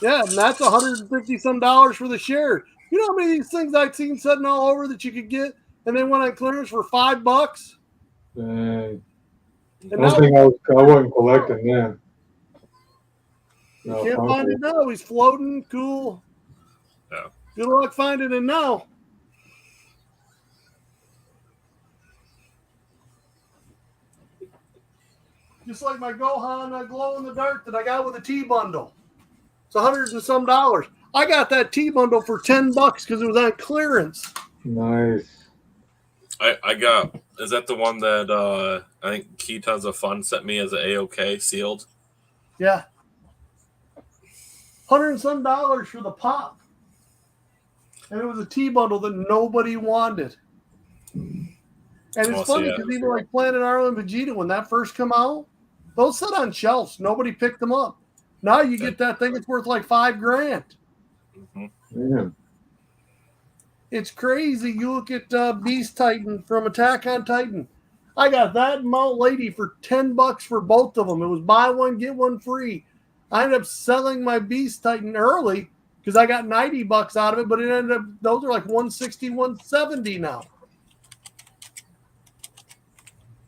[SPEAKER 1] yeah, and that's $150 some for the shared. You know how many of these things I've seen sitting all over that you could get, and they went on clearance for $5.
[SPEAKER 3] Dang.
[SPEAKER 1] And
[SPEAKER 3] I
[SPEAKER 1] now
[SPEAKER 3] don't think I wasn't collecting them.
[SPEAKER 1] you
[SPEAKER 3] No,
[SPEAKER 1] can't find it now. He's floating, cool.
[SPEAKER 2] Yeah.
[SPEAKER 1] Good luck finding it now. Just like my Gohan glow in the dark that I got with a T bundle. It's $100 and some. I got that T bundle for $10 because it was on clearance.
[SPEAKER 3] Nice.
[SPEAKER 2] I got. Is that the one that I think Key Tons of Fun sent me as an AOK sealed?
[SPEAKER 1] Yeah. $100 and some for the pop. And it was a T bundle that nobody wanted. And it's funny because even like Planet Arlo and Vegeta, when that first come out, those sit on shelves. Nobody picked them up. Now you get that thing, it's worth like $5,000.
[SPEAKER 2] Mm-hmm.
[SPEAKER 3] Yeah.
[SPEAKER 1] It's crazy. You look at Beast Titan from Attack on Titan. I got that Mount Lady for $10 for both of them. It was buy one, get one free. I ended up selling my Beast Titan early because I got $90 out of it, but it ended up, those are like $160, $170 now.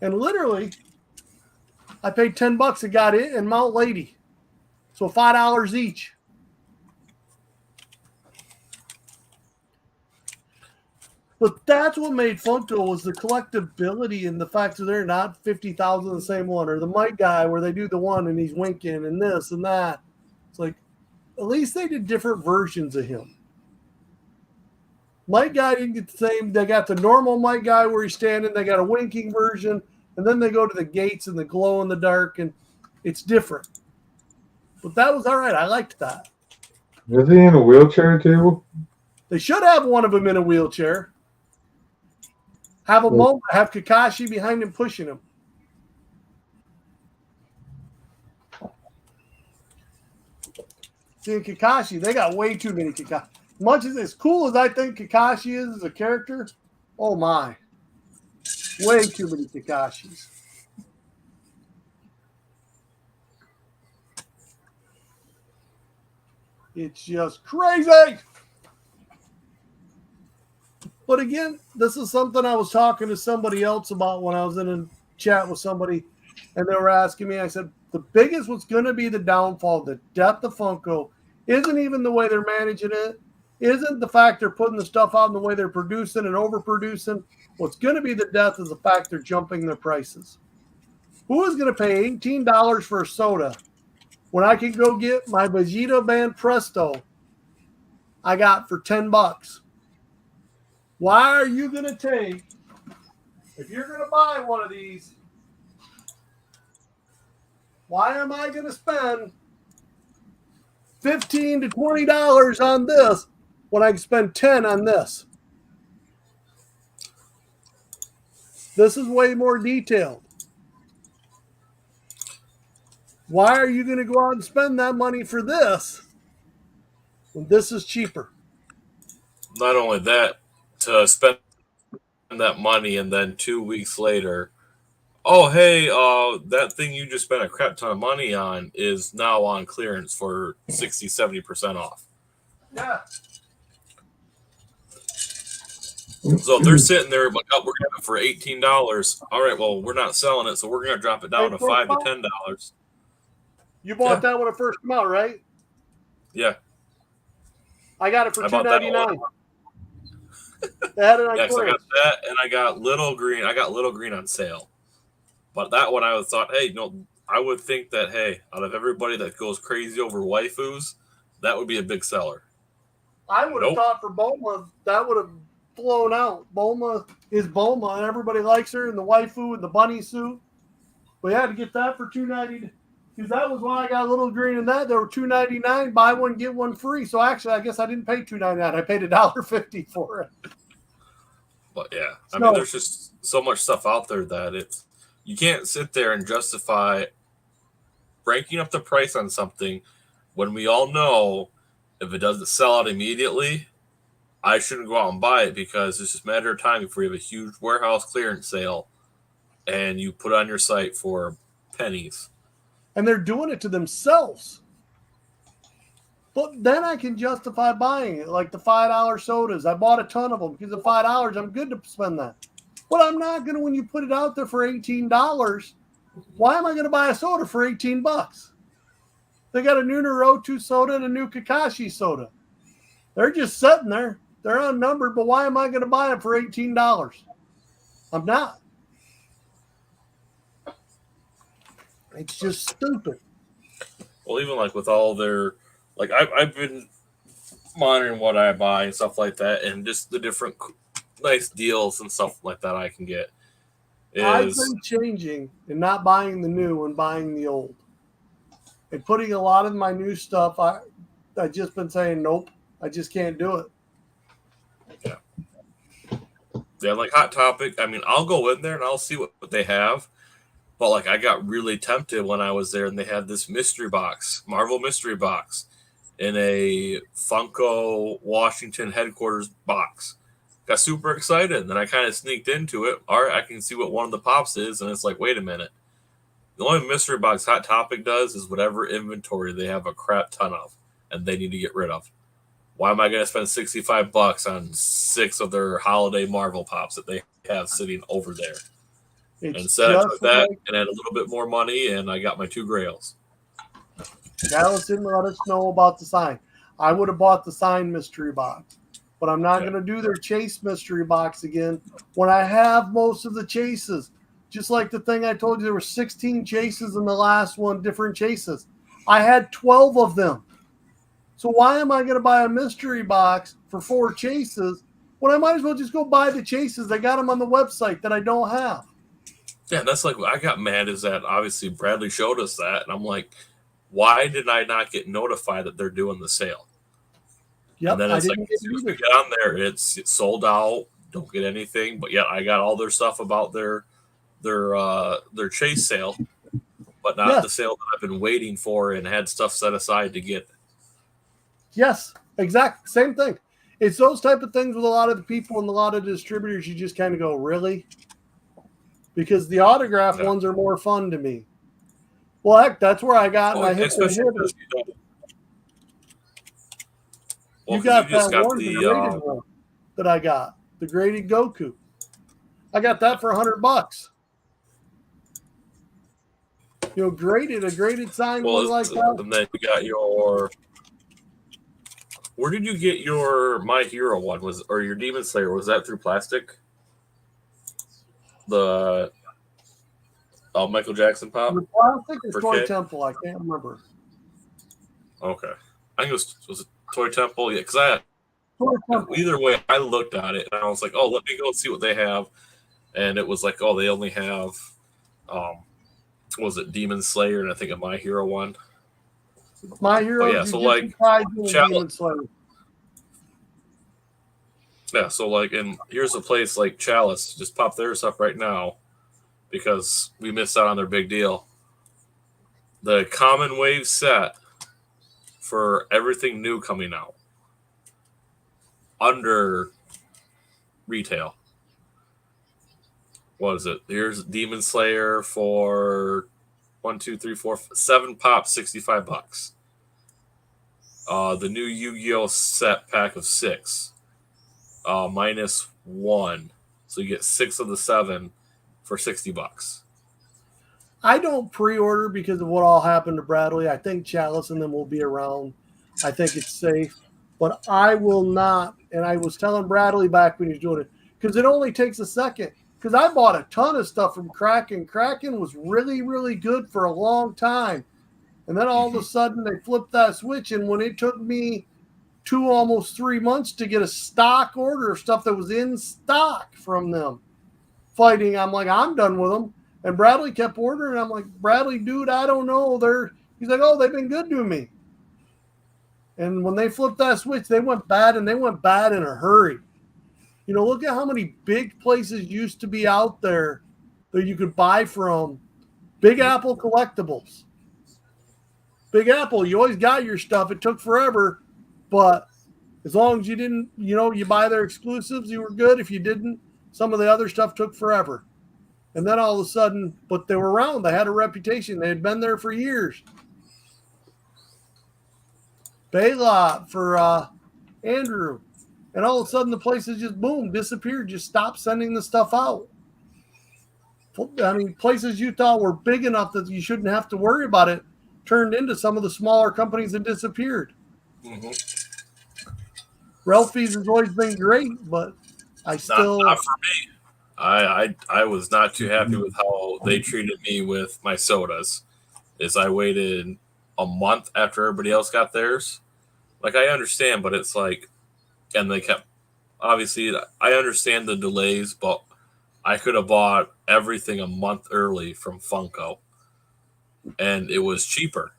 [SPEAKER 1] And literally, I paid $10 and got it and Mount Lady. So $5 each. But that's what made Funko was the collectability and the fact that they're not 50,000 the same one, or the Mike guy where they do the one and he's winking and this and that. It's like, at least they did different versions of him. Mike guy didn't get the same. They got the normal Mike guy where he's standing. They got a winking version, and then they go to the gates and the glow in the dark, and it's different. But that was all right. I liked that.
[SPEAKER 3] Is he in a wheelchair too?
[SPEAKER 1] They should have one of them in a wheelchair. Have a moment. Have Kakashi behind him pushing him. See, Kakashi, they got way too many Kakashi. Much as cool as I think Kakashi is as a character, oh my. Way too many Kakashis. It's just crazy. But again, this is something I was talking to somebody else about when I was in a chat with somebody, and they were asking me. I said, the biggest what's going to be the downfall, the death of Funko, isn't even the way they're managing it, isn't the fact they're putting the stuff out and the way they're producing and overproducing. What's going to be the death is the fact they're jumping their prices. Who is going to pay $18 for a soda when I can go get my Vegeta Band Presto I got for $10? Why are you going to take, if you're going to buy one of these, why am I going to spend $15 to $20 on this when I can spend $10 on this? This is way more detailed. Why are you going to go out and spend that money for this when this is cheaper?
[SPEAKER 2] Not only that, to spend that money, and then 2 weeks later, oh hey, that thing you just spent a crap ton of money on is now on clearance for 60-70% off.
[SPEAKER 1] Yeah.
[SPEAKER 2] So they're sitting there like, oh, we're getting it for $18. All right, well, we're not selling it, so we're gonna drop it down to $5 to $10.
[SPEAKER 1] You bought that when it first came out, right?
[SPEAKER 2] Yeah.
[SPEAKER 1] I got it for
[SPEAKER 2] I bought that
[SPEAKER 1] $2.99. They had it on
[SPEAKER 2] Yeah, 'cause I got
[SPEAKER 1] clearance.
[SPEAKER 2] that, and I got Little Green. I got Little Green on sale. But that one, I thought, hey, no, I would think that, hey, out of everybody that goes crazy over waifus, that would be a big seller.
[SPEAKER 1] I would have thought for Bulma, that would have flown out. Bulma is Bulma, and everybody likes her, and the waifu and the bunny suit. We had to get that for $2.99 because that was why I got Little Green and that. They were $2.99, buy one get one free. So actually, I guess I didn't pay $2.99. I paid $1.50 for it.
[SPEAKER 2] But yeah, I mean, there's just so much stuff out there that you can't sit there and justify breaking up the price on something when we all know if it doesn't sell out immediately, I shouldn't go out and buy it because it's just a matter of time before you have a huge warehouse clearance sale and you put it on your site for pennies.
[SPEAKER 1] And they're doing it to themselves. But then I can justify buying it, like the $5 sodas. I bought a ton of them because of $5. I'm good to spend that. But I'm not going to, when you put it out there for $18, why am I going to buy a soda for $18? They got a new Naruto soda and a new Kakashi soda. They're just sitting there. They're unnumbered, but why am I going to buy them for $18? I'm not. It's just stupid.
[SPEAKER 2] Well, even like with all their, like I've been monitoring what I buy and stuff like that, and just the different nice deals and stuff like that I can get.
[SPEAKER 1] I've been changing and not buying the new and buying the old. And putting a lot of my new stuff, I've just been saying, nope, I just can't do it.
[SPEAKER 2] Yeah, like Hot Topic. I mean, I'll go in there and I'll see what they have. But like, I got really tempted when I was there, and they had this mystery box, Marvel mystery box, in a Funko Washington headquarters box. Got super excited, and then I kind of sneaked into it. All right, I can see what one of the pops is, and it's like, wait a minute. The only mystery box Hot Topic does is whatever inventory they have a crap ton of, and they need to get rid of. Why am I going to spend $65 on 6 of their holiday Marvel pops that they have sitting over there? Instead, I took that and had a little bit more money, and I got my 2 Grails.
[SPEAKER 1] Dallas didn't let us know about the sign. I would have bought the sign mystery box, but I'm not going to do their chase mystery box again when I have most of the chases. Just like the thing I told you, there were 16 chases in the last one, different chases. I had 12 of them. So why am I going to buy a mystery box for 4 chases when I might as well just go buy the chases? They got them on the website that I don't have.
[SPEAKER 2] Yeah, that's like what I got mad is that obviously Bradley showed us that, and I'm like, why did I not get notified that they're doing the sale?
[SPEAKER 1] Yep,
[SPEAKER 2] and then it's like, as soon as we get on there, it's sold out. Don't get anything, but yet I got all their stuff about their chase sale, but not the sale that I've been waiting for and had stuff set aside to get.
[SPEAKER 1] Yes, exactly. Same thing. It's those type of things with a lot of the people and a lot of the distributors. You just kind of go, really? Because the autograph ones are more fun to me. Well, heck, that's where I got my hit. You got that one, the graded one that I got, the graded Goku. I got that for $100. You know, a graded sign one like that.
[SPEAKER 2] And then you got your. Where did you get your My Hero one? Or your Demon Slayer? Was that through plastic? The Michael Jackson pop?
[SPEAKER 1] The plastic or Toy Temple? I can't remember.
[SPEAKER 2] Okay. I think it was it Toy Temple? Yeah, because either way, I looked at it and I was like, oh, let me go see what they have. And it was like, oh, they only have, was it Demon Slayer? And I think a My Hero one.
[SPEAKER 1] My Hero,
[SPEAKER 2] yeah, so like,
[SPEAKER 1] Demon Slayer.
[SPEAKER 2] Yeah, so like, and here's a place like Chalice, just pop their stuff right now because we missed out on their big deal. The Common Wave set for everything new coming out under retail. what is it? Here's Demon Slayer for 1, 2, 3, 4, 7 pops, $65. The new Yu-Gi-Oh set pack of 6, -1, so you get 6 of the 7 for $60.
[SPEAKER 1] I don't pre-order because of what all happened to Bradley. I think Chalice and them will be around. I think it's safe, but I will not. And I was telling Bradley back when he was doing it, because it only takes a second. Because I bought a ton of stuff from Kraken. Kraken was really, really good for a long time. And then all of a sudden they flipped that switch. And when it took me 2, almost 3 months to get a stock order of stuff that was in stock from them fighting, I'm like, I'm done with them. And Bradley kept ordering. I'm like, Bradley, dude, I don't know. He's like, oh, they've been good to me. And when they flipped that switch, they went bad, and they went bad in a hurry. You know, look at how many big places used to be out there that you could buy from. Big Apple Collectibles. Big Apple, you always got your stuff. It took forever, but as long as you didn't, you buy their exclusives, you were good. If you didn't, some of the other stuff took forever. And then all of a sudden, but they were around. They had a reputation. They had been there for years. Baylot for Andrew. And all of a sudden, the places just, boom, disappeared. Just stopped sending the stuff out. I mean, places you thought were big enough that you shouldn't have to worry about it turned into some of the smaller companies that disappeared.
[SPEAKER 2] Mm-hmm.
[SPEAKER 1] Ralphie's has always been great, but I still...
[SPEAKER 2] Not for me. I was not too happy with how they treated me with my sodas. Is I waited a month after everybody else got theirs. Like, I understand, but it's like, and they kept, obviously, I understand the delays, but I could have bought everything a month early from Funko, and it was cheaper.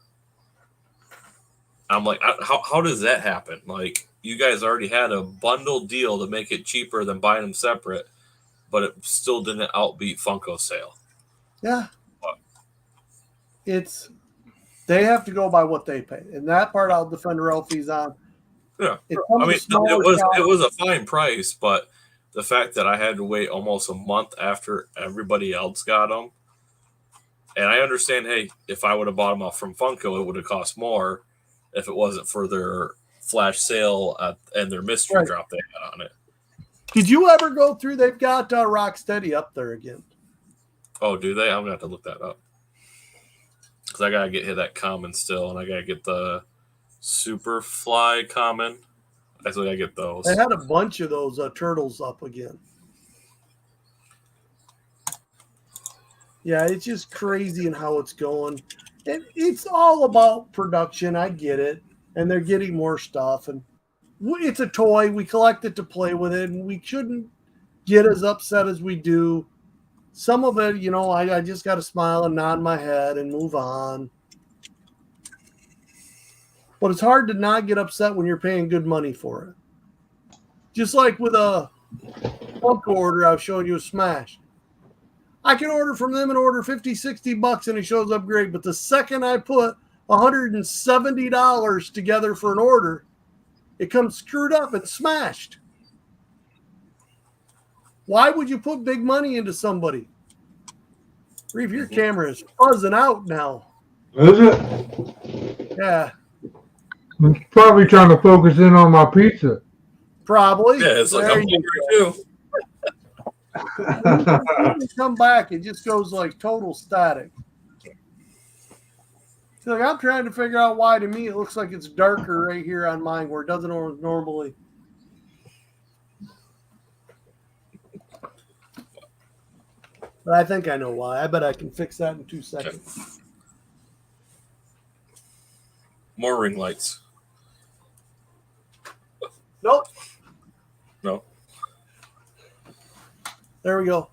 [SPEAKER 2] I'm like, how does that happen? Like, you guys already had a bundle deal to make it cheaper than buying them separate, but it still didn't outbeat Funko sale.
[SPEAKER 1] Yeah. They have to go by what they pay. And that part I'll defend Ralphie's on.
[SPEAKER 2] Yeah. I mean, it was a fine price, but the fact that I had to wait almost a month after everybody else got them, and I understand, hey, if I would have bought them off from Funko, it would have cost more if it wasn't for their flash sale and their mystery drop they had on it.
[SPEAKER 1] Did you ever go through? They've got Rocksteady up there again.
[SPEAKER 2] Oh, do they? I'm gonna have to look that up because I gotta get that common still, and I gotta get the Superfly common. I still gotta get those.
[SPEAKER 1] They had a bunch of those turtles up again. Yeah, it's just crazy in how it's going. It's all about production. I get it, and they're getting more stuff, and it's a toy. We collect it to play with it, and we shouldn't get as upset as we do. Some of it, I just got to smile and nod my head and move on. But it's hard to not get upset when you're paying good money for it. Just like with a Funko order I was showing you a Smash. I can order from them and order $50, $60 and it shows up great. But the second I put $170 together for an order, it comes screwed up and smashed. Why would you put big money into somebody? Reeve, your camera is buzzing out now.
[SPEAKER 3] Is it?
[SPEAKER 1] Yeah.
[SPEAKER 3] I'm probably trying to focus in on my pizza.
[SPEAKER 1] Probably.
[SPEAKER 2] Yeah, it's like I'm hungry too.
[SPEAKER 1] When you come back, it just goes like total static. So like, I'm trying to figure out why to me it looks like it's darker right here on mine where it doesn't normally. But I think I know why. I bet I can fix that in 2 seconds.
[SPEAKER 2] More ring lights.
[SPEAKER 1] Nope.
[SPEAKER 2] No.
[SPEAKER 1] There we go.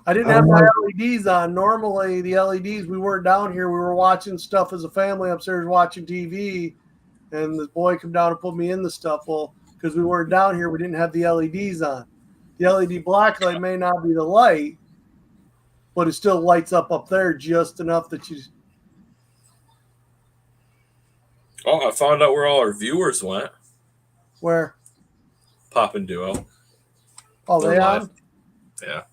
[SPEAKER 1] I didn't have my LEDs on. Normally, the LEDs, we weren't down here. We were watching stuff as a family upstairs watching TV. And the boy came down and put me in the stuff. Well, because we weren't down here, we didn't have the LEDs on. The LED black light may not be the light, but it still lights up there just enough that you...
[SPEAKER 2] Oh, I found out where all our viewers went.
[SPEAKER 1] Where?
[SPEAKER 2] Pop and Duo.
[SPEAKER 1] Oh, they on?
[SPEAKER 2] Yeah.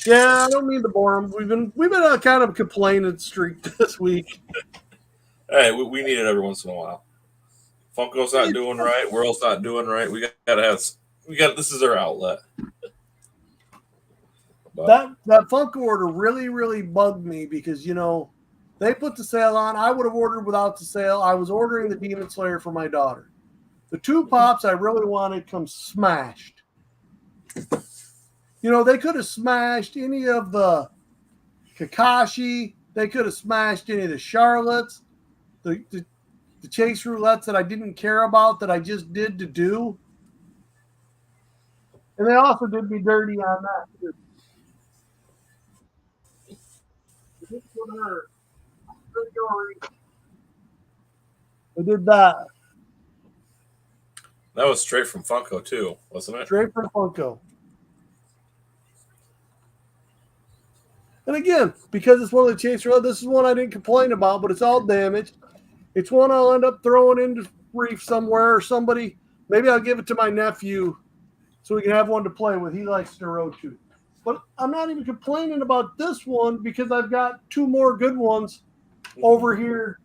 [SPEAKER 1] Yeah, I don't mean to bore them. We've been a kind of complaining streak this week.
[SPEAKER 2] Hey, we need it every once in a while. Funko's not doing right. World's not doing right. We gotta have. This is our outlet. But
[SPEAKER 1] That Funko order really bugged me because they put the sale on. I would have ordered without the sale. I was ordering the Demon Slayer for my daughter. The two pops I really wanted come smashed. They could have smashed any of the Kakashi. They could have smashed any of the Charlottes, the chase roulettes that I didn't care about that I just did to do. And they also did me dirty on that too. They did that.
[SPEAKER 2] that was straight from Funko too, wasn't it?
[SPEAKER 1] Straight from Funko. And again, because it's one of the chase road, this is one I didn't complain about, but it's all damaged. It's one I'll end up throwing into reef somewhere or somebody. Maybe I'll give it to my nephew so we can have one to play with. He likes Neuro too. But I'm not even complaining about this one because I've got two more good ones over here.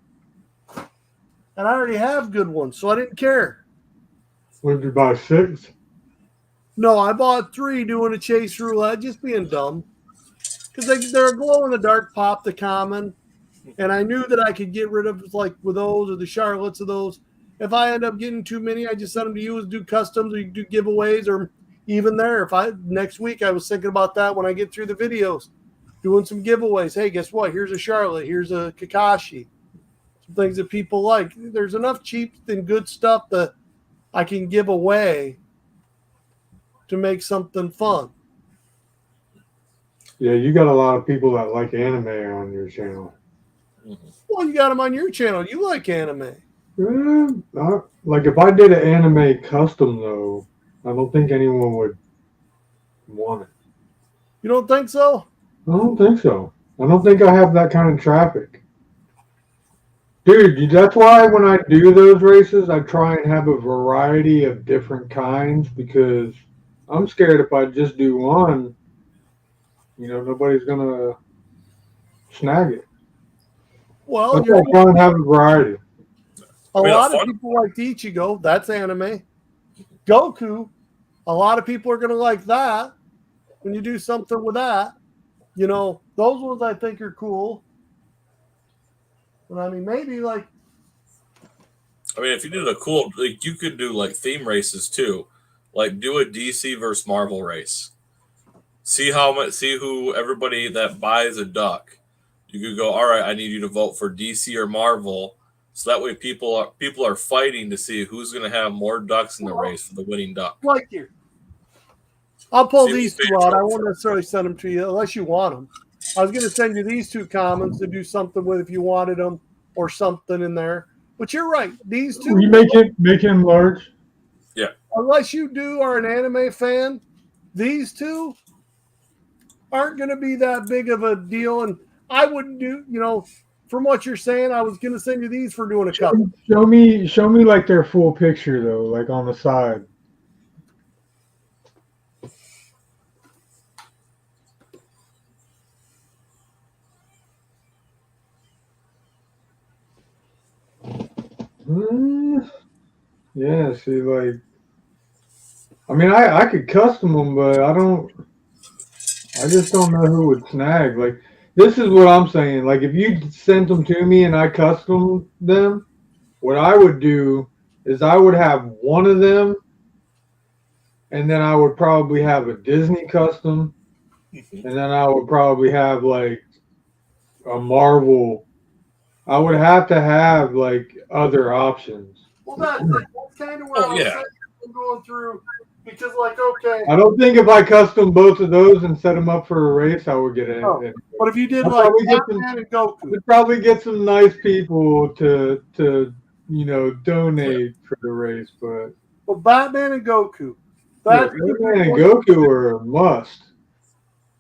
[SPEAKER 1] And I already have good ones, so I didn't care.
[SPEAKER 3] What did you buy, 6?
[SPEAKER 1] No, I bought 3 doing a chase roulette, just being dumb. Because they're a glow-in-the-dark pop, the common. And I knew that I could get rid of, like, with those or the Charlottes of those. If I end up getting too many, I just send them to you and do customs or you do giveaways or even there. Next week, I was thinking about that when I get through the videos. Doing some giveaways. Hey, guess what? Here's a Charlotte. Here's a Kakashi. Some things that people like. There's enough cheap and good stuff that I can give away to make something fun.
[SPEAKER 3] Yeah, you got a lot of people that like anime on your channel.
[SPEAKER 1] Well, you got them on your channel. You like anime.
[SPEAKER 3] Like if I did an anime custom though, I don't think anyone would want it.
[SPEAKER 1] You don't think so?
[SPEAKER 3] I don't think so. I don't think I have that kind of traffic. Dude, that's why when I do those races, I try and have a variety of different kinds because I'm scared if I just do one, nobody's going to snag it.
[SPEAKER 1] Well,
[SPEAKER 3] That's why I try and have a variety.
[SPEAKER 1] A lot of people like Ichigo. That's anime. Goku. A lot of people are going to like that when you do something with that. Those ones I think are cool. But I mean, maybe like.
[SPEAKER 2] I mean, if you did a cool, like you could do like theme races too, like do a DC versus Marvel race. See who everybody that buys a duck. You could go, all right, I need you to vote for DC or Marvel, so that way people are fighting to see who's going to have more ducks in the race for the winning duck.
[SPEAKER 1] Like you. I'll pull these two out. I won't necessarily send them to you unless you want them. I was going to send you these 2 commons to do something with if you wanted them or something in there. But you're right. These 2.
[SPEAKER 3] You make him large?
[SPEAKER 2] Yeah.
[SPEAKER 1] Unless you are an anime fan, these 2 aren't going to be that big of a deal. And I wouldn't do, from what you're saying, I was going to send you these for doing a couple.
[SPEAKER 3] Show me like their full picture though, like on the side. Yeah, see, like, I mean, I could custom them, but I just don't know who would snag. Like, this is what I'm saying. Like, if you sent them to me and I custom them, what I would do is I would have one of them, and then I would probably have a Disney custom, and then I would probably have, like, a Marvel. I would have to have, like, other options.
[SPEAKER 1] Well, that's kind of where I was going through because, like, okay.
[SPEAKER 3] I don't think if I custom both of those and set them up for a race, I would get it.
[SPEAKER 1] Oh, but if you did like Batman and Goku,
[SPEAKER 3] we'd probably get some nice people to donate for the race. But
[SPEAKER 1] Batman and Goku,
[SPEAKER 3] Batman and Goku are a must.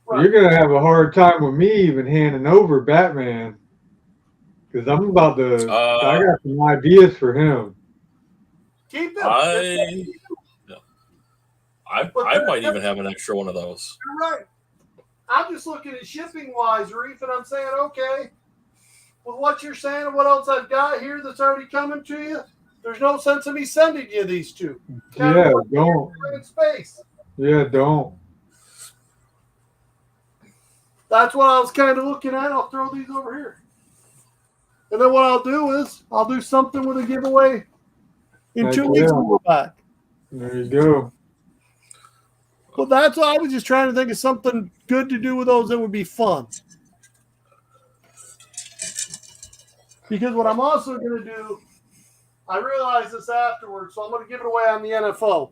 [SPEAKER 3] Right. You're gonna have a hard time with me even handing over Batman because I'm about to. I got some ideas for him.
[SPEAKER 1] Keep him.
[SPEAKER 2] I might even have an extra one of those.
[SPEAKER 1] You're right. I'm just looking at shipping wise, Reef, and I'm saying, okay, with what you're saying and what else I've got here that's already coming to you, there's no sense of me sending you these two.
[SPEAKER 3] Yeah, don't.
[SPEAKER 1] In space.
[SPEAKER 3] Yeah, don't.
[SPEAKER 1] That's what I was kind of looking at. I'll throw these over here. And then what I'll do is I'll do something with a giveaway in
[SPEAKER 3] Heck
[SPEAKER 1] 2 weeks
[SPEAKER 3] yeah.
[SPEAKER 1] when we're back.
[SPEAKER 3] There you go.
[SPEAKER 1] Well, that's why I was just trying to think of something good to do with those that would be fun. Because what I'm also going to do, I realized this afterwards, so I'm going to give it away on the NFO.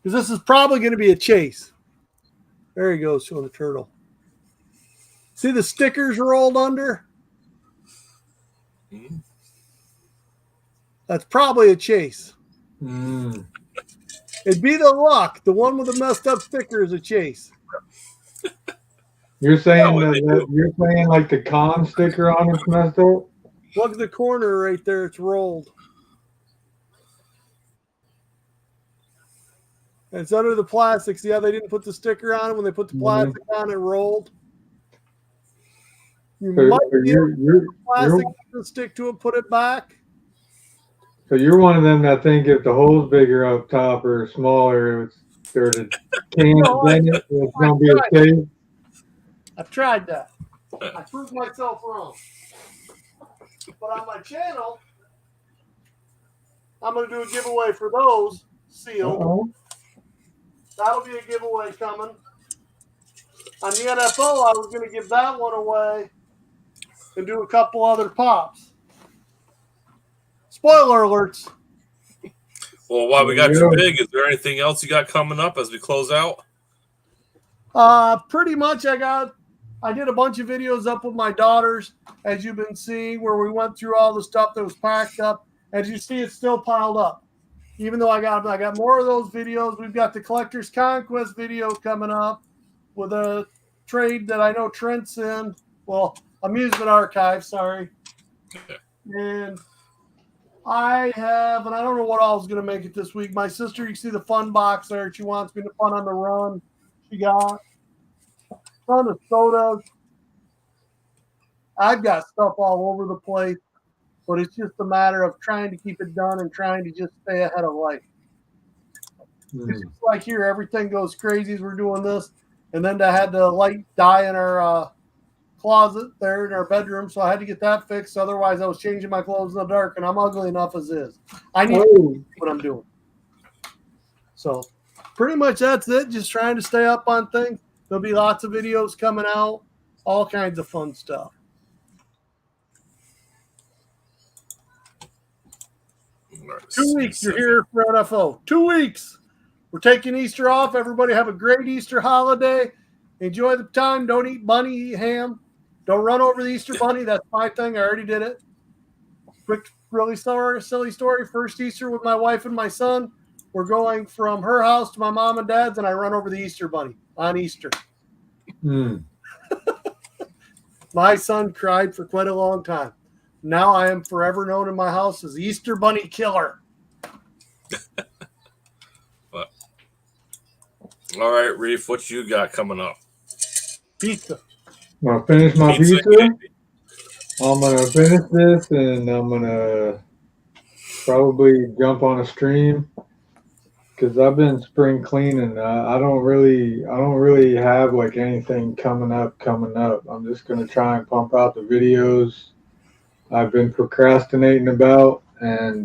[SPEAKER 1] Because this is probably going to be a chase. There he goes, showing the turtle. See the stickers rolled under?
[SPEAKER 2] Mm.
[SPEAKER 1] That's probably a chase.
[SPEAKER 3] Mm.
[SPEAKER 1] It'd be the luck. The one with the messed up sticker is a chase.
[SPEAKER 3] You're saying
[SPEAKER 2] Yeah,
[SPEAKER 3] that you're saying like the con sticker on it's messed up?
[SPEAKER 1] Look at the corner right there. It's rolled. And it's under the plastic. See how they didn't put the sticker on it? When they put the plastic on, it rolled. You might be able to put the plastic to stick to it, put it back.
[SPEAKER 3] So you're one of them that think if the hole's bigger up top or smaller, it's there's a can in it, it's gonna be a chase.
[SPEAKER 1] I've tried that. I proved myself wrong. But on my channel, I'm going to do a giveaway for those sealed.
[SPEAKER 3] Uh-oh.
[SPEAKER 1] That'll be a giveaway coming. On the NFO, I was going to give that one away and do a couple other pops. Spoiler alerts.
[SPEAKER 2] Well, while we got you big, is there anything else you got coming up as we close out?
[SPEAKER 1] Pretty much I did a bunch of videos up with my daughters, as you've been seeing, where we went through all the stuff that was packed up. As you see, it's still piled up. Even though I got more of those videos. We've got the Collector's Conquest video coming up with a trade that I know Trent's in. Well, Amusement Archive, sorry. And I don't know what all is going to make it this week. My sister, you can see the fun box there. She wants me to fun on the run. She got a ton of sodas. I've got stuff all over the place, but it's just a matter of trying to keep it done and trying to just stay ahead of life. It's just like here, everything goes crazy as we're doing this. And then I had the light die in our closet there in our bedroom, so I had to get that fixed. Otherwise, I was changing my clothes in the dark, and I'm ugly enough as is. I need to do what I'm doing. So pretty much that's it. Just trying to stay up on things. There'll be lots of videos coming out, all kinds of fun stuff.
[SPEAKER 2] Right,
[SPEAKER 1] 2 weeks you're here for NFO. 2 weeks. We're taking Easter off. Everybody have a great Easter holiday. Enjoy the time. Don't eat bunny, eat ham. Don't run over the Easter bunny. That's my thing. I already did it. Quick, really silly story. First Easter with my wife and my son. We're going from her house to my mom and dad's, and I run over the Easter bunny on Easter. My son cried for quite a long time. Now I am forever known in my house as Easter Bunny Killer.
[SPEAKER 2] But, all right, Reef, what you got coming up?
[SPEAKER 1] Pizza.
[SPEAKER 3] I'm going to finish my pizza. I'm going to finish this, and I'm going to probably jump on a stream because I've been spring cleaning. I don't really have like anything coming up. I'm just going to try and pump out the videos I've been procrastinating about and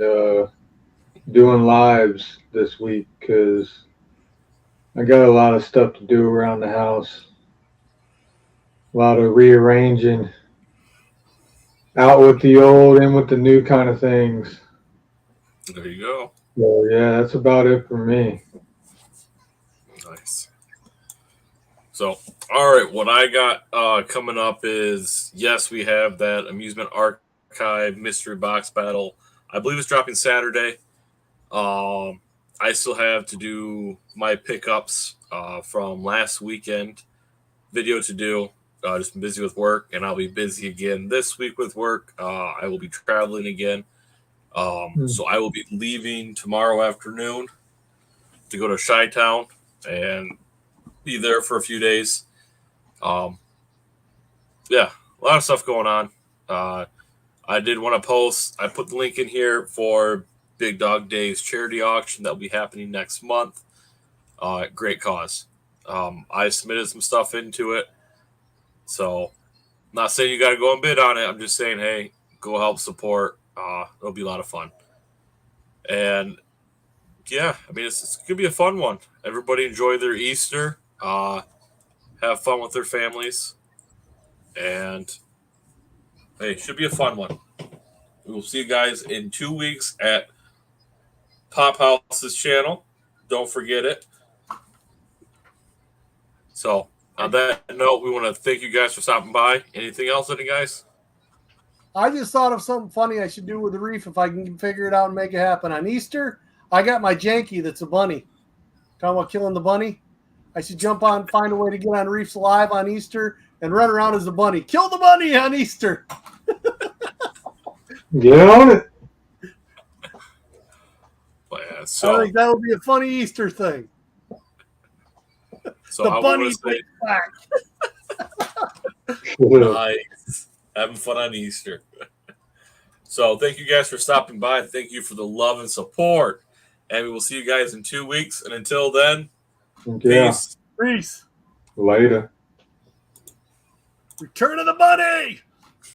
[SPEAKER 3] doing lives this week because I got a lot of stuff to do around the house. A lot of rearranging, out with the old, in with the new kind of things.
[SPEAKER 2] There you go.
[SPEAKER 3] So yeah, that's about it for me.
[SPEAKER 2] Nice. So, all right, what I got coming up is, yes, we have that Amusement Archive mystery box battle. I believe it's dropping Saturday. I still have to do my pickups from last weekend video to do. Just been busy with work, and I'll be busy again this week with work. I will be traveling again. So I will be leaving tomorrow afternoon to go to Chi-Town and be there for a few days. Yeah, a lot of stuff going on. I did want to post. I put the link in here for Big Dog Days charity auction that will be happening next month. Great cause. I submitted some stuff into it, so I'm not saying you got to go and bid on it. I'm just saying, hey, go help support. It'll be a lot of fun. And yeah, I mean, it's gonna be a fun one. Everybody enjoy their Easter. Have fun with their families, and hey, should be a fun one. We will see you guys in 2 weeks at Pop House's channel. Don't forget it. So, on that note, we want to thank you guys for stopping by. Anything else, any guys?
[SPEAKER 1] I just thought of something funny I should do with the reef if I can figure it out and make it happen. On Easter, I got my janky that's a bunny. Talking about killing the bunny. I should jump on, find a way to get on Reefs Live on Easter and run around as a bunny. Kill the bunny on Easter.
[SPEAKER 3] Get on it.
[SPEAKER 2] But, yeah,
[SPEAKER 1] I
[SPEAKER 2] so,
[SPEAKER 1] think that would be a funny Easter thing.
[SPEAKER 2] so
[SPEAKER 1] The
[SPEAKER 2] I
[SPEAKER 1] bunny
[SPEAKER 2] want to say,
[SPEAKER 1] back.
[SPEAKER 2] nice. Having fun on Easter. So, thank you guys for stopping by. Thank you for the love and support. And we will see you guys in 2 weeks. And until then,
[SPEAKER 3] Yeah.
[SPEAKER 2] peace.
[SPEAKER 1] Reese.
[SPEAKER 3] Later.
[SPEAKER 1] Return of the bunny.